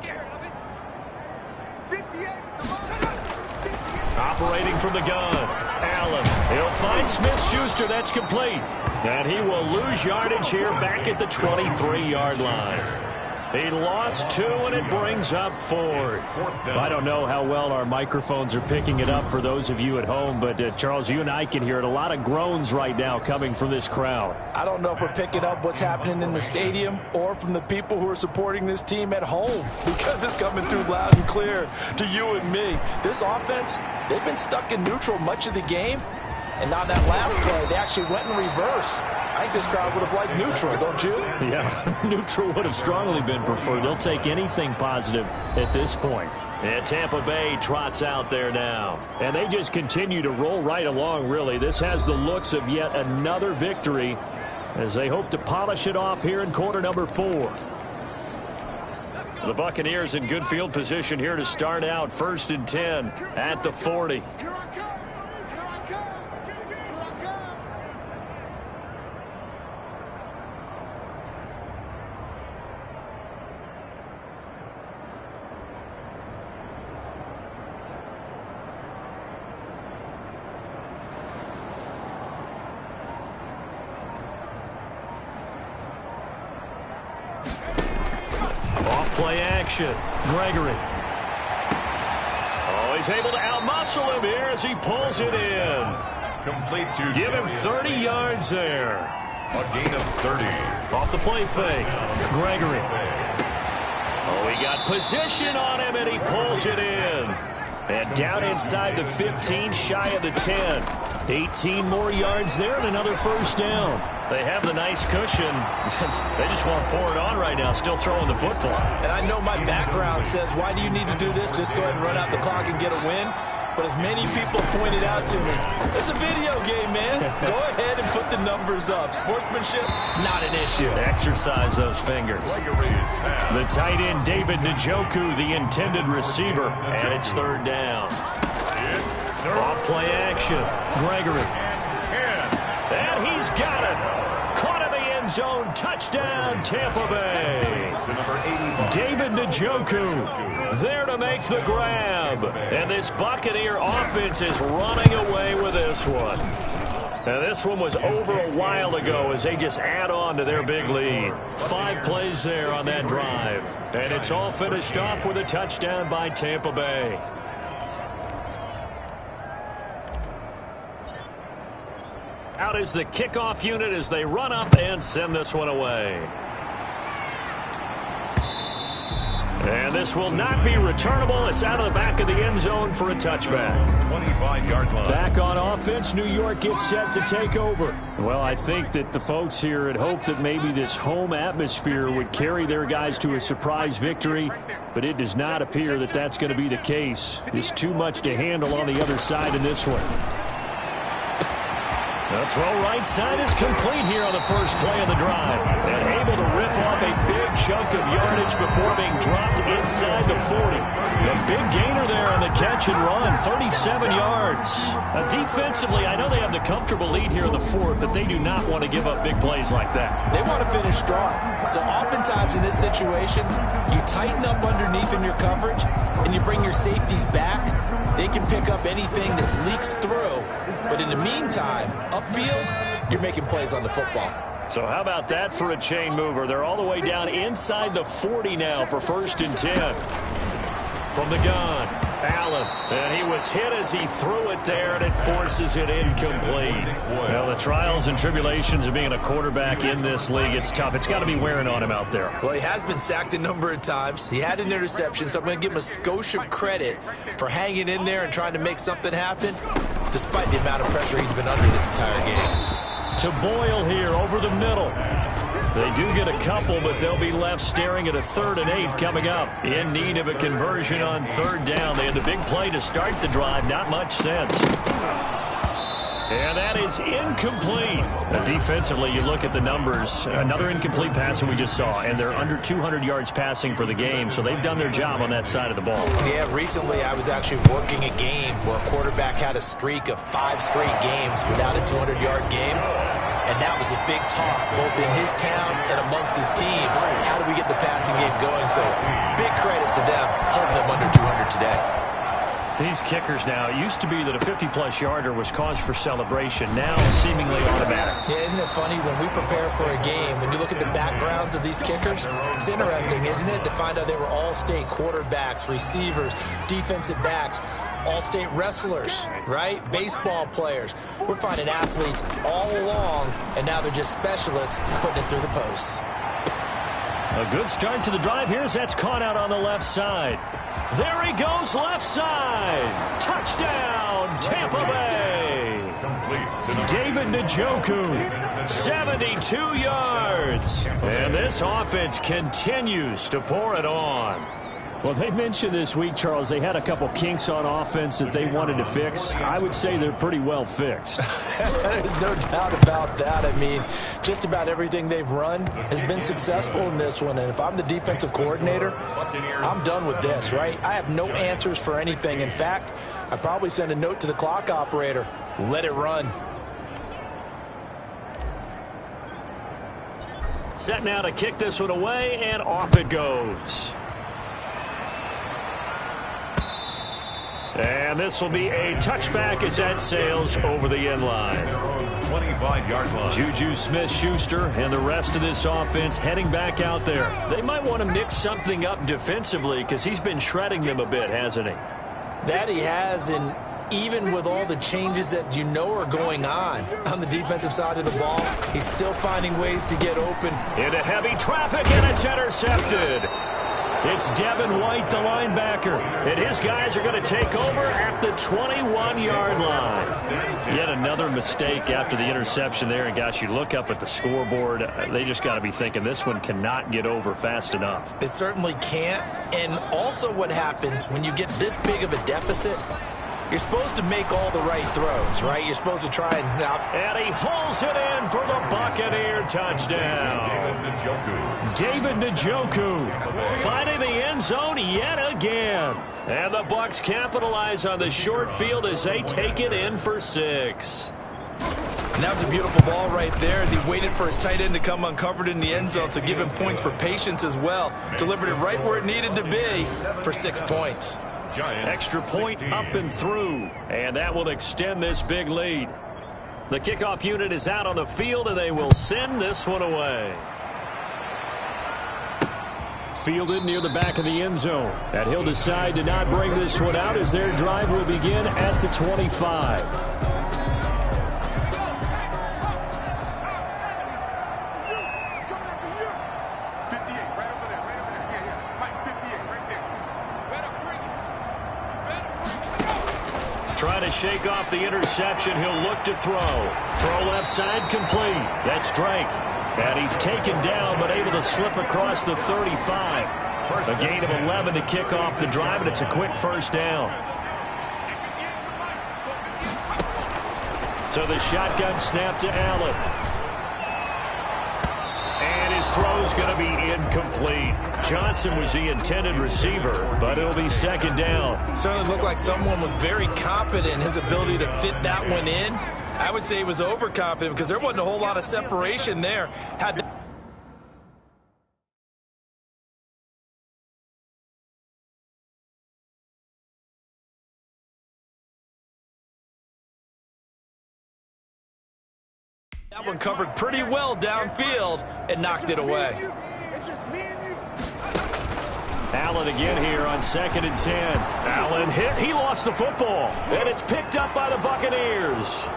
Operating from the gun. Allen. He'll find Smith-Schuster. That's complete. And he will lose yardage here back at the 23-yard line. He lost 2, and it brings up 4th. I don't know how well our microphones are picking it up for those of you at home, but Charles, you and I can hear it. A lot of groans right now coming from this crowd. I don't know if we're picking up what's happening in the stadium or from the people who are supporting this team at home, because it's coming through loud and clear to you and me. This offense, they've been stuck in neutral much of the game, and on that last play, they actually went in reverse. I think this crowd would have liked neutral, don't you? Yeah, neutral would have strongly been preferred. They'll take anything positive at this point. And Tampa Bay trots out there now. And they just continue to roll right along, really. This has the looks of yet another victory as they hope to polish it off here in quarter number 4. The Buccaneers in good field position here to start out 1st and 10 at the 40. Play action. Gregory. Oh, he's able to outmuscle him here as he pulls it in. Complete to Give him 30 yards there. A gain of 30. Off the play fake. Gregory. Oh, he got position on him, and he pulls it in. And down inside the 15, shy of the 10. 18 more yards there and another 1st down. They have the nice cushion. They just want to pour it on right now, still throwing the football. And I know my background says, why do you need to do this? Just go ahead and run out the clock and get a win. but as many people pointed out to me, it's a video game, man. Go ahead and put the numbers up. Sportsmanship, not an issue. Exercise those fingers. The tight end, David Njoku, the intended receiver, and it's third down. Off play action. Gregory. And he's got it. Caught in the end zone. Touchdown, Tampa Bay. David Njoku there to make the grab. And this Buccaneer offense is running away with this one. Now, this one was over a while ago as they just add on to their big lead. 5 plays there on that drive. And it's all finished off with a touchdown by Tampa Bay. Out is the kickoff unit as they run up and send this one away. And this will not be returnable. It's out of the back of the end zone for a touchback. 25-yard line. Back on offense, New York gets set to take over. Well, I think that the folks here had hoped that maybe this home atmosphere would carry their guys to a surprise victory, but it does not appear that that's going to be the case. There's too much to handle on the other side in this one. The throw right side is complete here on the first play of the drive. And able to rip off a big chunk of yardage before being dropped inside the 40. A big gainer there on the catch and run, 37 yards. Defensively, I know they have the comfortable lead here in the fourth, but they do not want to give up big plays like that. They want to finish strong. So oftentimes in this situation, you tighten up underneath in your coverage, and you bring your safeties back. They can pick up anything that leaks through. But in the meantime, upfield, you're making plays on the football. So how about that for a chain mover? They're all the way down inside the 40 now for 1st and 10. From the gun, Allen. And he was hit as he threw it there, and it forces it incomplete. Well, the trials and tribulations of being a quarterback in this league, it's tough. It's got to be wearing on him out there. Well, he has been sacked a number of times. He had an interception, so I'm going to give him a skosh of credit for hanging in there and trying to make something happen, despite the amount of pressure he's been under this entire game. To Boyle here over the middle. They do get a couple, but they'll be left staring at a 3rd and 8 coming up. In need of a conversion on 3rd down. They had the big play to start the drive. Not much sense. And that is incomplete. Defensively, you look at the numbers. Another incomplete pass that we just saw, and they're under 200 yards passing for the game, so they've done their job on that side of the ball. Yeah, recently I was actually working a game where a quarterback had a streak of 5 straight games without a 200-yard game. And that was a big talk, both in his town and amongst his team. How do we get the passing game going? So big credit to them, holding them under 200 today. These kickers now, it used to be that a 50-plus yarder was cause for celebration. Now seemingly automatic. Yeah, isn't it funny when we prepare for a game, when you look at the backgrounds of these kickers, it's interesting, isn't it, to find out they were all-state quarterbacks, receivers, defensive backs, all-state wrestlers, right? Baseball players. We're finding athletes all along, and now they're just specialists putting it through the posts. A good start to the drive. Here's that's caught out on the left side. There he goes, left side. Touchdown, Tampa Bay. David Njoku, 72 yards. And this offense continues to pour it on. Well, they mentioned this week, Charles, they had a couple kinks on offense that they wanted to fix. I would say they're pretty well fixed. There's no doubt about that. I mean, just about everything they've run has been successful in this one. And if I'm the defensive coordinator, I'm done with this, right? I have no answers for anything. In fact, I'd probably send a note to the clock operator. Let it run. Set now to kick this one away, and off it goes. And this will be a touchback as that sails over the end line. 25-yard line. Juju Smith-Schuster and the rest of this offense heading back out there. They might want to mix something up defensively because he's been shredding them a bit, hasn't he? That he has, and even with all the changes that you know are going on the defensive side of the ball, he's still finding ways to get open. Into heavy traffic, and it's intercepted. It's Devin White, the linebacker, and his guys are going to take over at the 21-yard line. Yet another mistake after the interception there, and gosh, you look up at the scoreboard, they just got to be thinking this one cannot get over fast enough. It certainly can't, and also what happens when you get this big of a deficit, You're supposed to make all the right throws, right? You're supposed to try and... And he hauls it in for the Buccaneer touchdown. David Njoku finding the end zone yet again. And the Bucs capitalize on the short field as they take it in for 6. And that was a beautiful ball right there as he waited for his tight end to come uncovered in the end zone, so give him points for patience as well. Delivered it right where it needed to be for 6 points. Extra point up and through, and that will extend this big lead. The kickoff unit is out on the field, and they will send this one away. Fielded near the back of the end zone, and he'll decide to not bring this one out as their drive will begin at the 25. Trying to shake off the interception. He'll look to throw. Throw left side complete. That's Drake. And he's taken down but able to slip across the 35. A gain of 11 to kick off the drive, and it's a quick first down. So the shotgun snap to Allen. And his throw's going to be incomplete. Johnson was the intended receiver, but it'll be second down. Certainly looked like someone was very confident in his ability to fit that one in. I would say he was overconfident because there wasn't a whole lot of separation there. That one covered pretty well downfield and knocked it away. Allen again here on 2nd and 10. Allen hit. He lost the football. And it's picked up by the Buccaneers.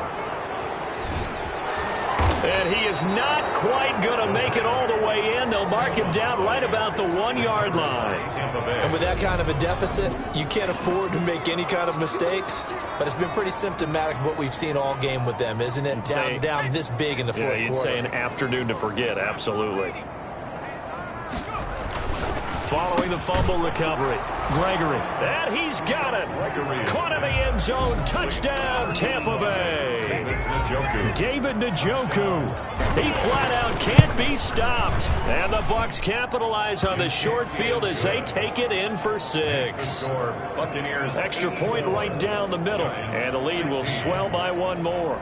And he is not quite going to make it all the way in. They'll mark him down right about the 1-yard line. And with that kind of a deficit, you can't afford to make any kind of mistakes. But it's been pretty symptomatic of what we've seen all game with them, isn't it? Down this big in the fourth quarter. You'd say an afternoon to forget, absolutely. Following the fumble recovery, Gregory. And he's got it. Caught in the end zone. Touchdown, Tampa Bay. David Njoku. He flat out can't be stopped. And the Bucs capitalize on the short field as they take it in for 6. Extra point right down the middle. And the lead will swell by one more.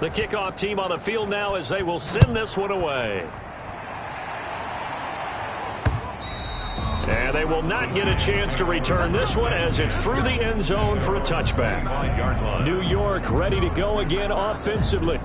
The kickoff team on the field now as they will send this one away. And they will not get a chance to return this one as it's through the end zone for a touchback. New York ready to go again offensively.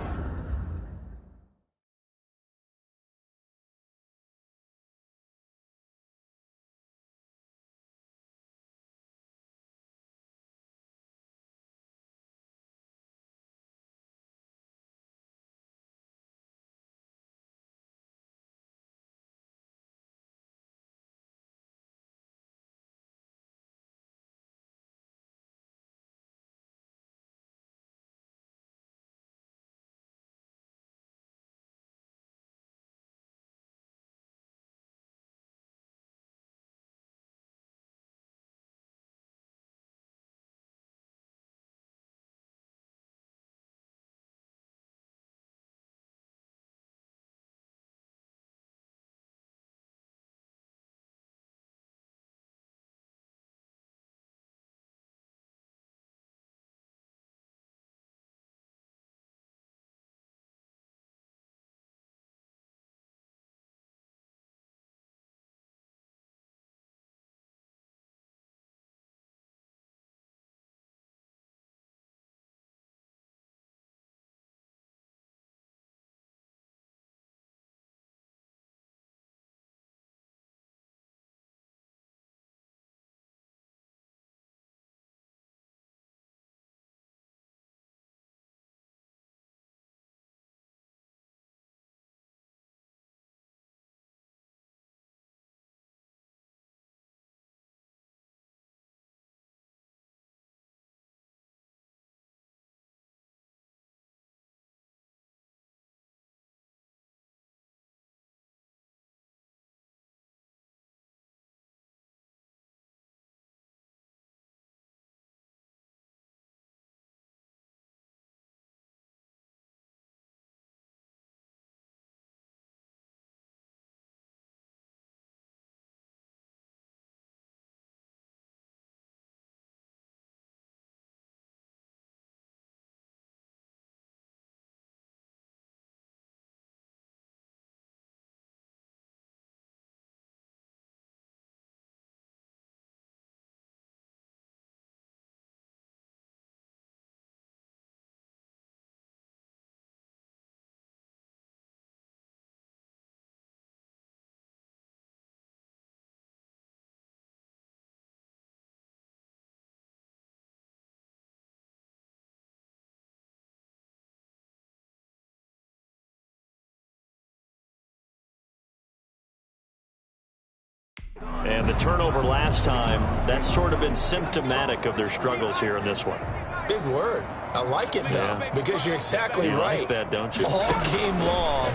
And the turnover last time, that's sort of been symptomatic of their struggles here in this one. Big word. I like it, though, because you're exactly right. Like that, don't you? All game long,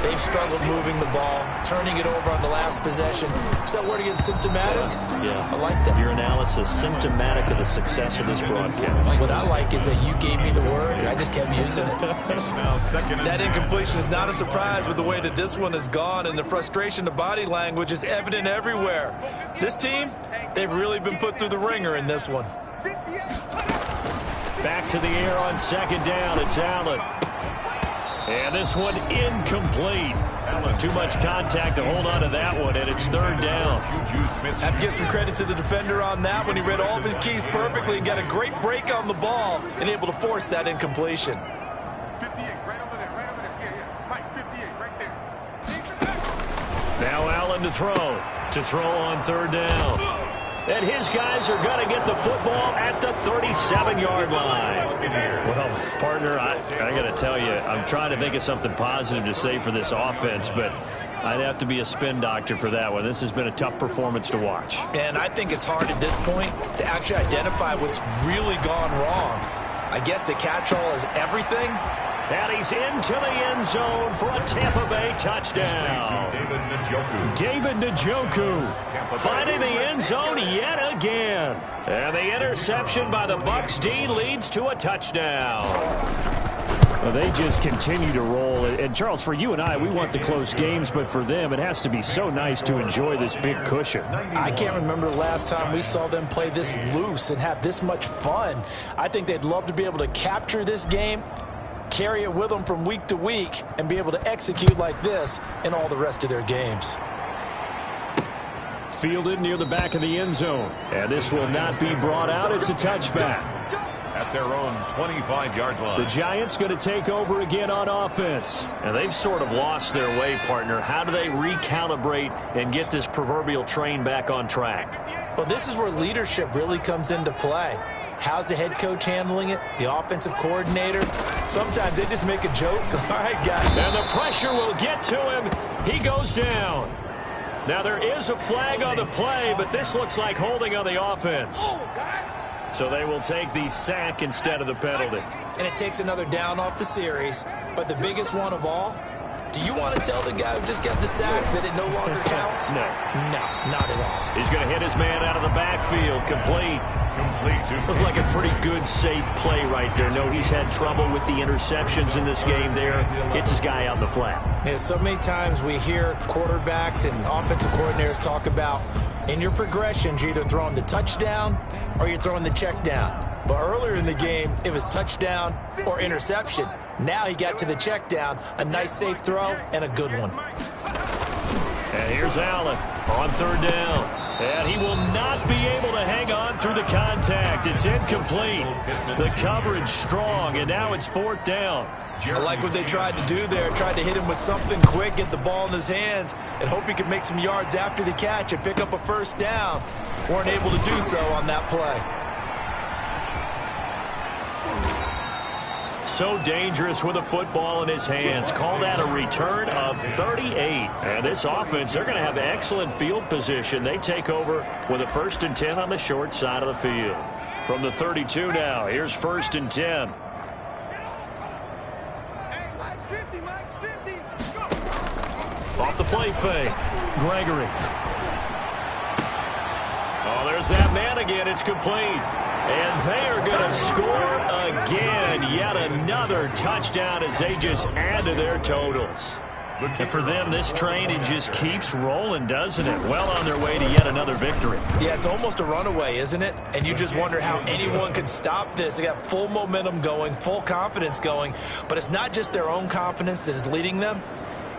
they've struggled moving the ball, turning it over on the last possession. Is that word again, symptomatic? Yeah. I like that. Your analysis, symptomatic of the success of this broadcast. What I like is that you gave me the word, and I just kept using it. That incompletion is not a surprise with the way that this one has gone, and the frustration, the body language is evident everywhere. This team, they've really been put through the ringer in this one. Back to the air on second down. It's Allen. And this one incomplete. Too much contact to hold on to that one, and it's third down. Have to give some credit to the defender on that one. He read all of his keys perfectly and got a great break on the ball and able to force that incompletion. 58, right over there, right over there. Yeah. Mike, 58, right there. Now Allen to throw on third down. And his guys are going to get the football at the 37-yard line. Well, partner, I got to tell you, I'm trying to think of something positive to say for this offense, but I'd have to be a spin doctor for that one. This has been a tough performance to watch. And I think it's hard at this point to actually identify what's really gone wrong. I guess the catch-all is everything. And he's into the end zone for a Tampa Bay touchdown. David Njoku finding the end zone yet again. And the interception by the Bucs D leads to a touchdown. Well, they just continue to roll. And, Charles, for you and I, we want the close games, but for them, it has to be so nice to enjoy this big cushion. I can't remember the last time we saw them play this loose and have this much fun. I think they'd love to be able to capture this game, carry it with them from week to week, and be able to execute like this in all the rest of their games. Fielded near the back of the end zone. And this will not be brought out. It's a touchback. At their own 25-yard line. The Giants going to take over again on offense. And they've sort of lost their way, partner. How do they recalibrate and get this proverbial train back on track? Well, this is where leadership really comes into play. How's the head coach handling it? The offensive coordinator? Sometimes they just make a joke. All right, guys. And the pressure will get to him. He goes down. Now, there is a flag on the play, but this looks like holding on the offense. So they will take the sack instead of the penalty. And it takes another down off the series. But the biggest one of all, do you want to tell the guy who just got the sack that it no longer counts? No. No, not at all. He's going to hit his man out of the backfield. Complete. Looked like a pretty good, safe play right there. No, he's had trouble with the interceptions in this game there. Hits his guy out in the flat. Yeah, so many times we hear quarterbacks and offensive coordinators talk about in your progressions, you're either throwing the touchdown or you're throwing the check down. But earlier in the game, it was touchdown or interception. Now he got to the check down, a nice safe throw, and a good one. And here's Allen on third down. And he will not be able to hang on through the contact. It's incomplete. The coverage strong, and now it's fourth down. I like what they tried to do there. Tried to hit him with something quick, get the ball in his hands, and hope he could make some yards after the catch and pick up a first down. Weren't able to do so on that play. So dangerous with a football in his hands. Call that a return of 38. And this offense, they're going to have excellent field position. They take over with a 1st and 10 on the short side of the field. From the 32 now, here's 1st and 10. Off the play fake. Gregory. Oh, there's that man again. It's complete. And they are going to score again. Yet another touchdown as they just add to their totals. And for them, this train, it just keeps rolling, doesn't it? Well on their way to yet another victory. Yeah, it's almost a runaway, isn't it? And you just wonder how anyone could stop this. They got full momentum going, full confidence going. But it's not just their own confidence that is leading them.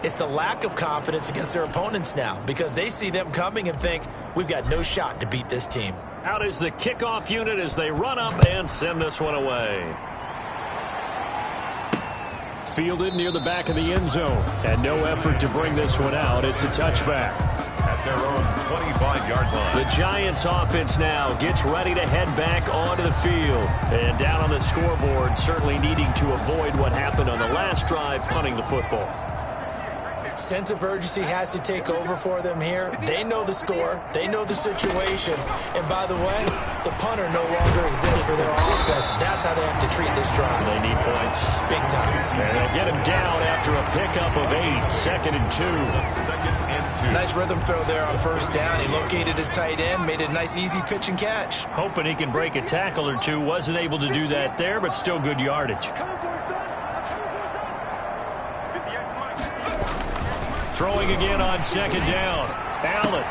It's the lack of confidence against their opponents now because they see them coming and think, we've got no shot to beat this team. Out is the kickoff unit as they run up and send this one away. Fielded near the back of the end zone. And no effort to bring this one out. It's a touchback. At their own 25-yard line. The Giants offense now gets ready to head back onto the field. And down on the scoreboard, certainly needing to avoid what happened on the last drive, punting the football. Sense of urgency has to take over for them here. They know the score. They know the situation. And by the way, the punter no longer exists for their offense. That's how they have to treat this drive. They need points. Big time. And they'll get him down after a pickup of 8. 2nd and 2. Nice rhythm throw there on first down. He located his tight end, made it a nice easy pitch and catch. Hoping he can break a tackle or two. Wasn't able to do that there, but still good yardage. Throwing again on 2nd down. Allen.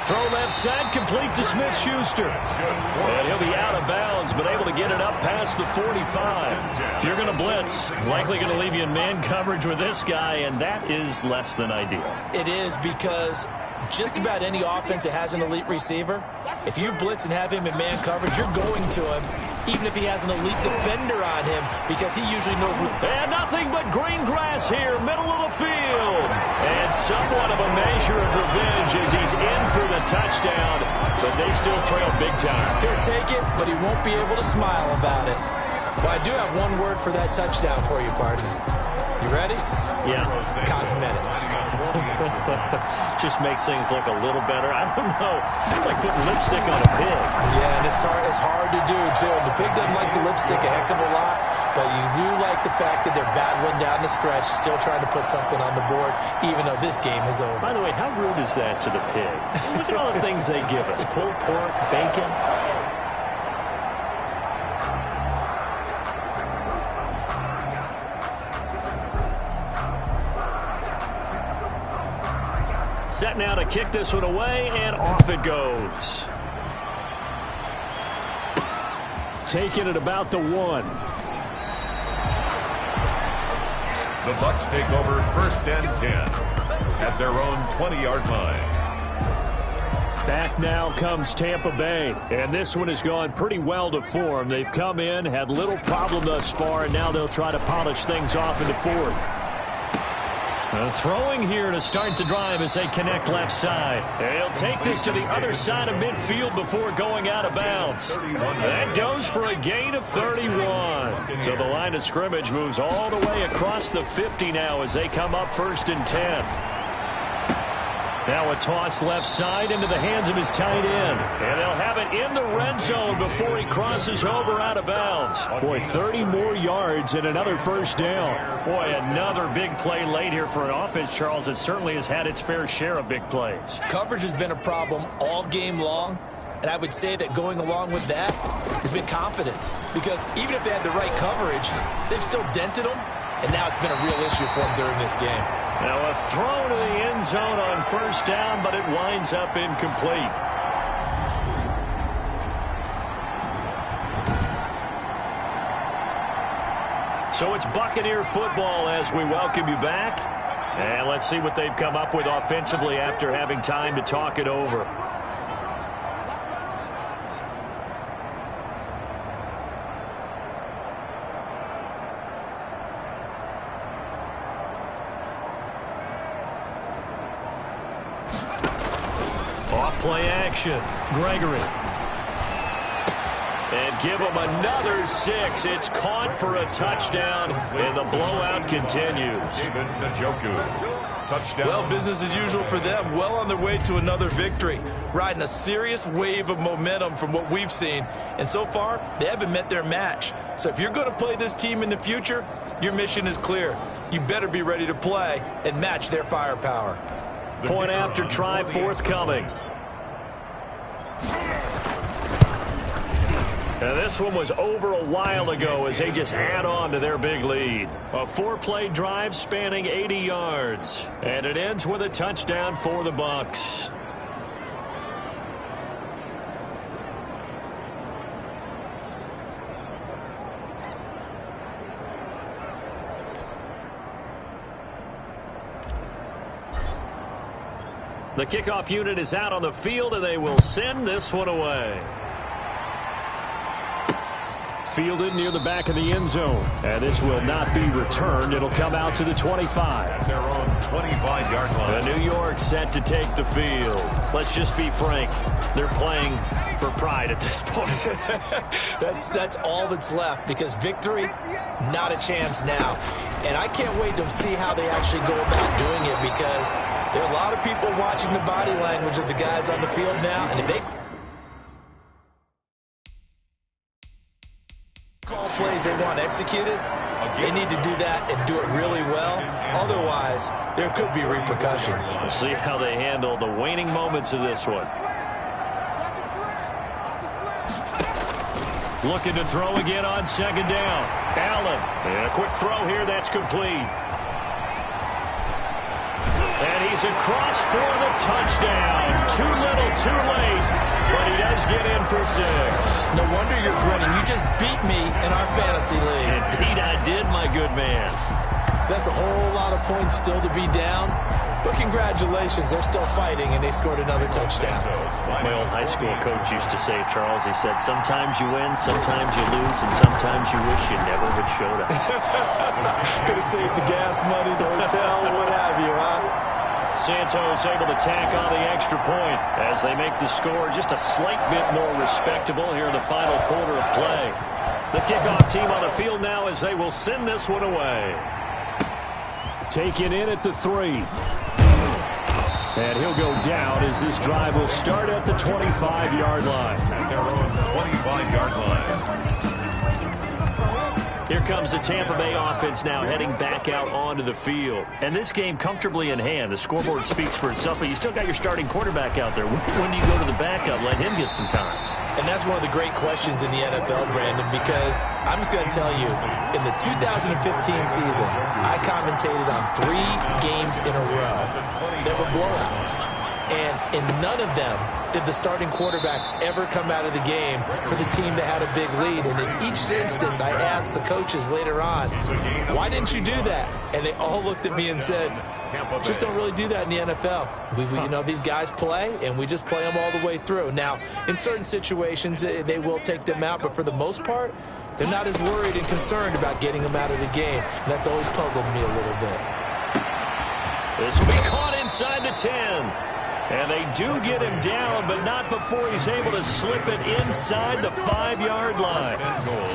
Throw left side, complete to Smith-Schuster. And he'll be out of bounds, but able to get it up past the 45. If you're going to blitz, likely going to leave you in man coverage with this guy, and that is less than ideal. It is, because just about any offense that has an elite receiver, if you blitz and have him in man coverage, you're going to him, even if he has an elite defender on him, because he usually knows what... And nothing but green grass here, middle of the field. And somewhat of a measure of revenge as he's in for the touchdown, but they still trail big time. He'll take it, but he won't be able to smile about it. Well, I do have one word for that touchdown for you, partner. You ready? Yeah. Cosmetics. Just makes things look a little better. I don't know. It's like putting lipstick on a pig. Yeah, and it's hard to do, too. The pig doesn't like the lipstick a heck of a lot, but you do like the fact that they're battling down the stretch, still trying to put something on the board, even though this game is over. By the way, how rude is that to the pig? Look at all the things they give us. Pulled pork, bacon. Set now to kick this one away, and off it goes. Taking it about the 1. The Bucs take over 1st and 10 at their own 20-yard line. Back now comes Tampa Bay, and this one has gone pretty well to form. They've come in, had little problem thus far, and now they'll try to polish things off in the 4th. Throwing here to start the drive as they connect left side. And he'll take this to the other side of midfield before going out of bounds. That goes for a gain of 31. So the line of scrimmage moves all the way across the 50 now as they come up 1st and 10. Now a toss left side into the hands of his tight end. And they'll have it in the red zone before he crosses over out of bounds. Boy, 30 more yards and another 1st down. Boy, another big play late here for an offense, Charles, that certainly has had its fair share of big plays. Coverage has been a problem all game long, and I would say that going along with that has been confidence. Because even if they had the right coverage, they've still dented them, and now it's been a real issue for them during this game. Now a throw to the end zone on 1st down, but it winds up incomplete. So it's Buccaneer football as we welcome you back. And let's see what they've come up with offensively after having time to talk it over. Play action. Gregory. And give him another 6. It's caught for a touchdown, and the blowout continues. David Njoku. Touchdown. Well, business as usual for them. Well on their way to another victory. Riding a serious wave of momentum from what we've seen. And so far, they haven't met their match. So if you're going to play this team in the future, your mission is clear. You better be ready to play and match their firepower. Point after try forthcoming. Now this one was over a while ago as they just add on to their big lead. A 4-play drive spanning 80 yards. And it ends with a touchdown for the Bucs. The kickoff unit is out on the field, and they will send this one away. Fielded near the back of the end zone. And this will not be returned. It'll come out to the 25. At their own 25-yard line. The New York set to take the field. Let's just be frank. They're playing for pride at this point. That's all that's left, because victory, not a chance now. And I can't wait to see how they actually go about doing it, because there are a lot of people watching the body language of the guys on the field now. And if they call plays they want executed, they need to do that and do it really well. Otherwise, there could be repercussions. We'll see how they handle the waning moments of this one. Looking to throw again on second down. Allen, and a quick throw here, that's complete. And he's across for the touchdown. Too little, too late, but he does get in for 6. No wonder you're grinning. You just beat me in our fantasy league. Indeed I did, my good man. That's a whole lot of points still to be down. But congratulations, they're still fighting, and they scored another touchdown. My old high school coach used to say, Charles, he said, sometimes you win, sometimes you lose, and sometimes you wish you never had showed up. Could have saved the gas money, the hotel, what have you, huh? Santos able to tack on the extra point as they make the score just a slight bit more respectable here in the final quarter of play. The kickoff team on the field now as they will send this one away. Taken in at the 3. And he'll go down as this drive will start at the 25-yard line. At their own 25-yard line. Here comes the Tampa Bay offense now heading back out onto the field. And this game comfortably in hand. The scoreboard speaks for itself, but you still got your starting quarterback out there. When do you go to the backup? Let him get some time. And that's one of the great questions in the NFL, Brandon, because I'm just going to tell you, in the 2015 season, I commentated on 3 games in a row that were blowouts. And in none of them did the starting quarterback ever come out of the game for the team that had a big lead. And in each instance, I asked the coaches later on, why didn't you do that? And they all looked at me and said, just don't really do that in the NFL. You know, these guys play, and we just play them all the way through. Now, in certain situations, they will take them out, but for the most part, they're not as worried and concerned about getting them out of the game. And that's always puzzled me a little bit. This will be caught inside the 10. And they do get him down, but not before he's able to slip it inside the 5-yard line.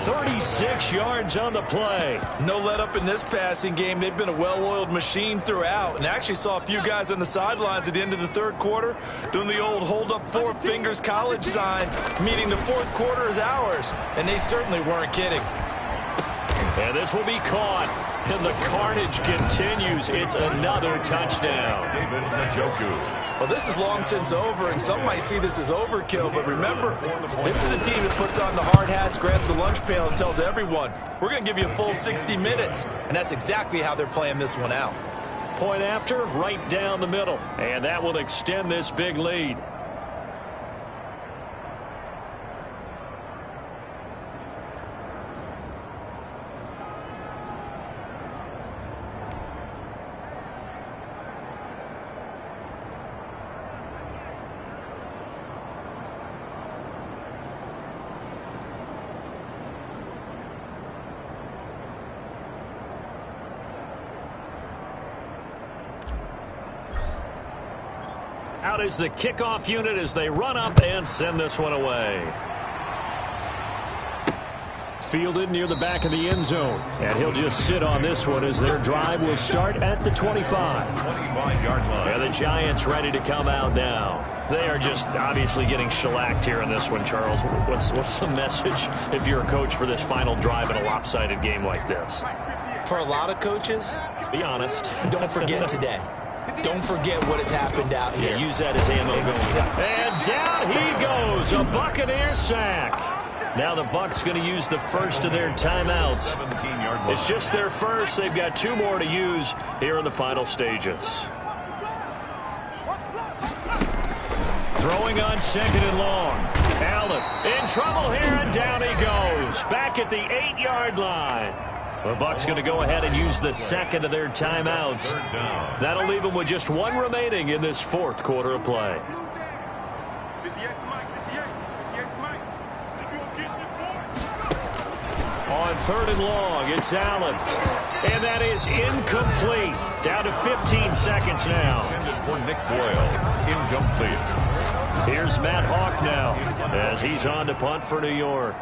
36 yards on the play. No let up in this passing game. They've been a well-oiled machine throughout. And I actually saw a few guys on the sidelines at the end of the third quarter doing the old hold up 4 fingers college sign, meaning the fourth quarter is ours. And they certainly weren't kidding. And this will be caught. And the carnage continues. It's another touchdown. David Njoku. Well, this is long since over, and some might see this as overkill, but remember, this is a team that puts on the hard hats, grabs the lunch pail, and tells everyone, we're going to give you a full 60 minutes, and that's exactly how they're playing this one out. Point after, right down the middle, and that will extend this big lead. Out is the kickoff unit as they run up and send this one away. Fielded near the back of the end zone. And he'll just sit on this one as their drive will start at the 25. 25-yard line. And the Giants ready to come out now. They are just obviously getting shellacked here in this one, Charles. What's the message if you're a coach for this final drive in a lopsided game like this? For a lot of coaches, be honest. Don't forget today. Don't forget what has happened out here. Yeah, use that as ammo. And down he goes. A Buccaneer sack. Now the Bucs going to use the first of their timeouts. It's just their first. They've got 2 more to use here in the final stages. Throwing on second and long. Allen in trouble here, and down he goes. Back at the 8-yard line. The Bucs going to go ahead and use the second of their timeouts. That'll leave them with just 1 remaining in this fourth quarter of play. On third and long, it's Allen. And that is incomplete. Down to 15 seconds now. For Nick Boyle, incomplete. Here's Matt Hawk now as he's on to punt for New York.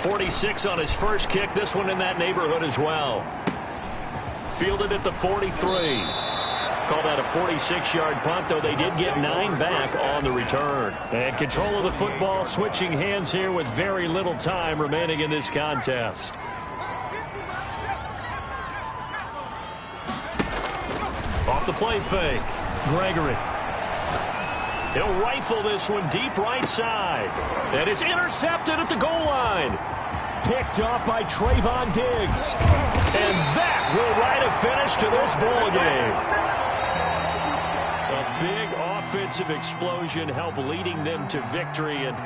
46 on his first kick. This one in that neighborhood as well. Fielded at the 43. Called out a 46-yard punt, though they did get 9 back on the return. And control of the football switching hands here with very little time remaining in this contest. Off the play fake. Gregory. He'll rifle this one deep right side. And it's intercepted at the goal line. Picked off by Trayvon Diggs. And that will write a finish to this ball game. A big offensive explosion helped leading them to victory. And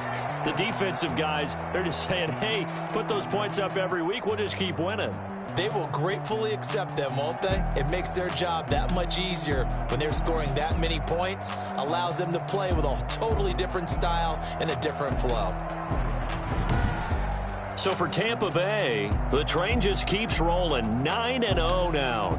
the defensive guys, they're just saying, hey, put those points up every week. We'll just keep winning. They will gratefully accept them, won't they? It makes their job that much easier when they're scoring that many points. Allows them to play with a totally different style and a different flow. So for Tampa Bay, the train just keeps rolling. 9-0 now.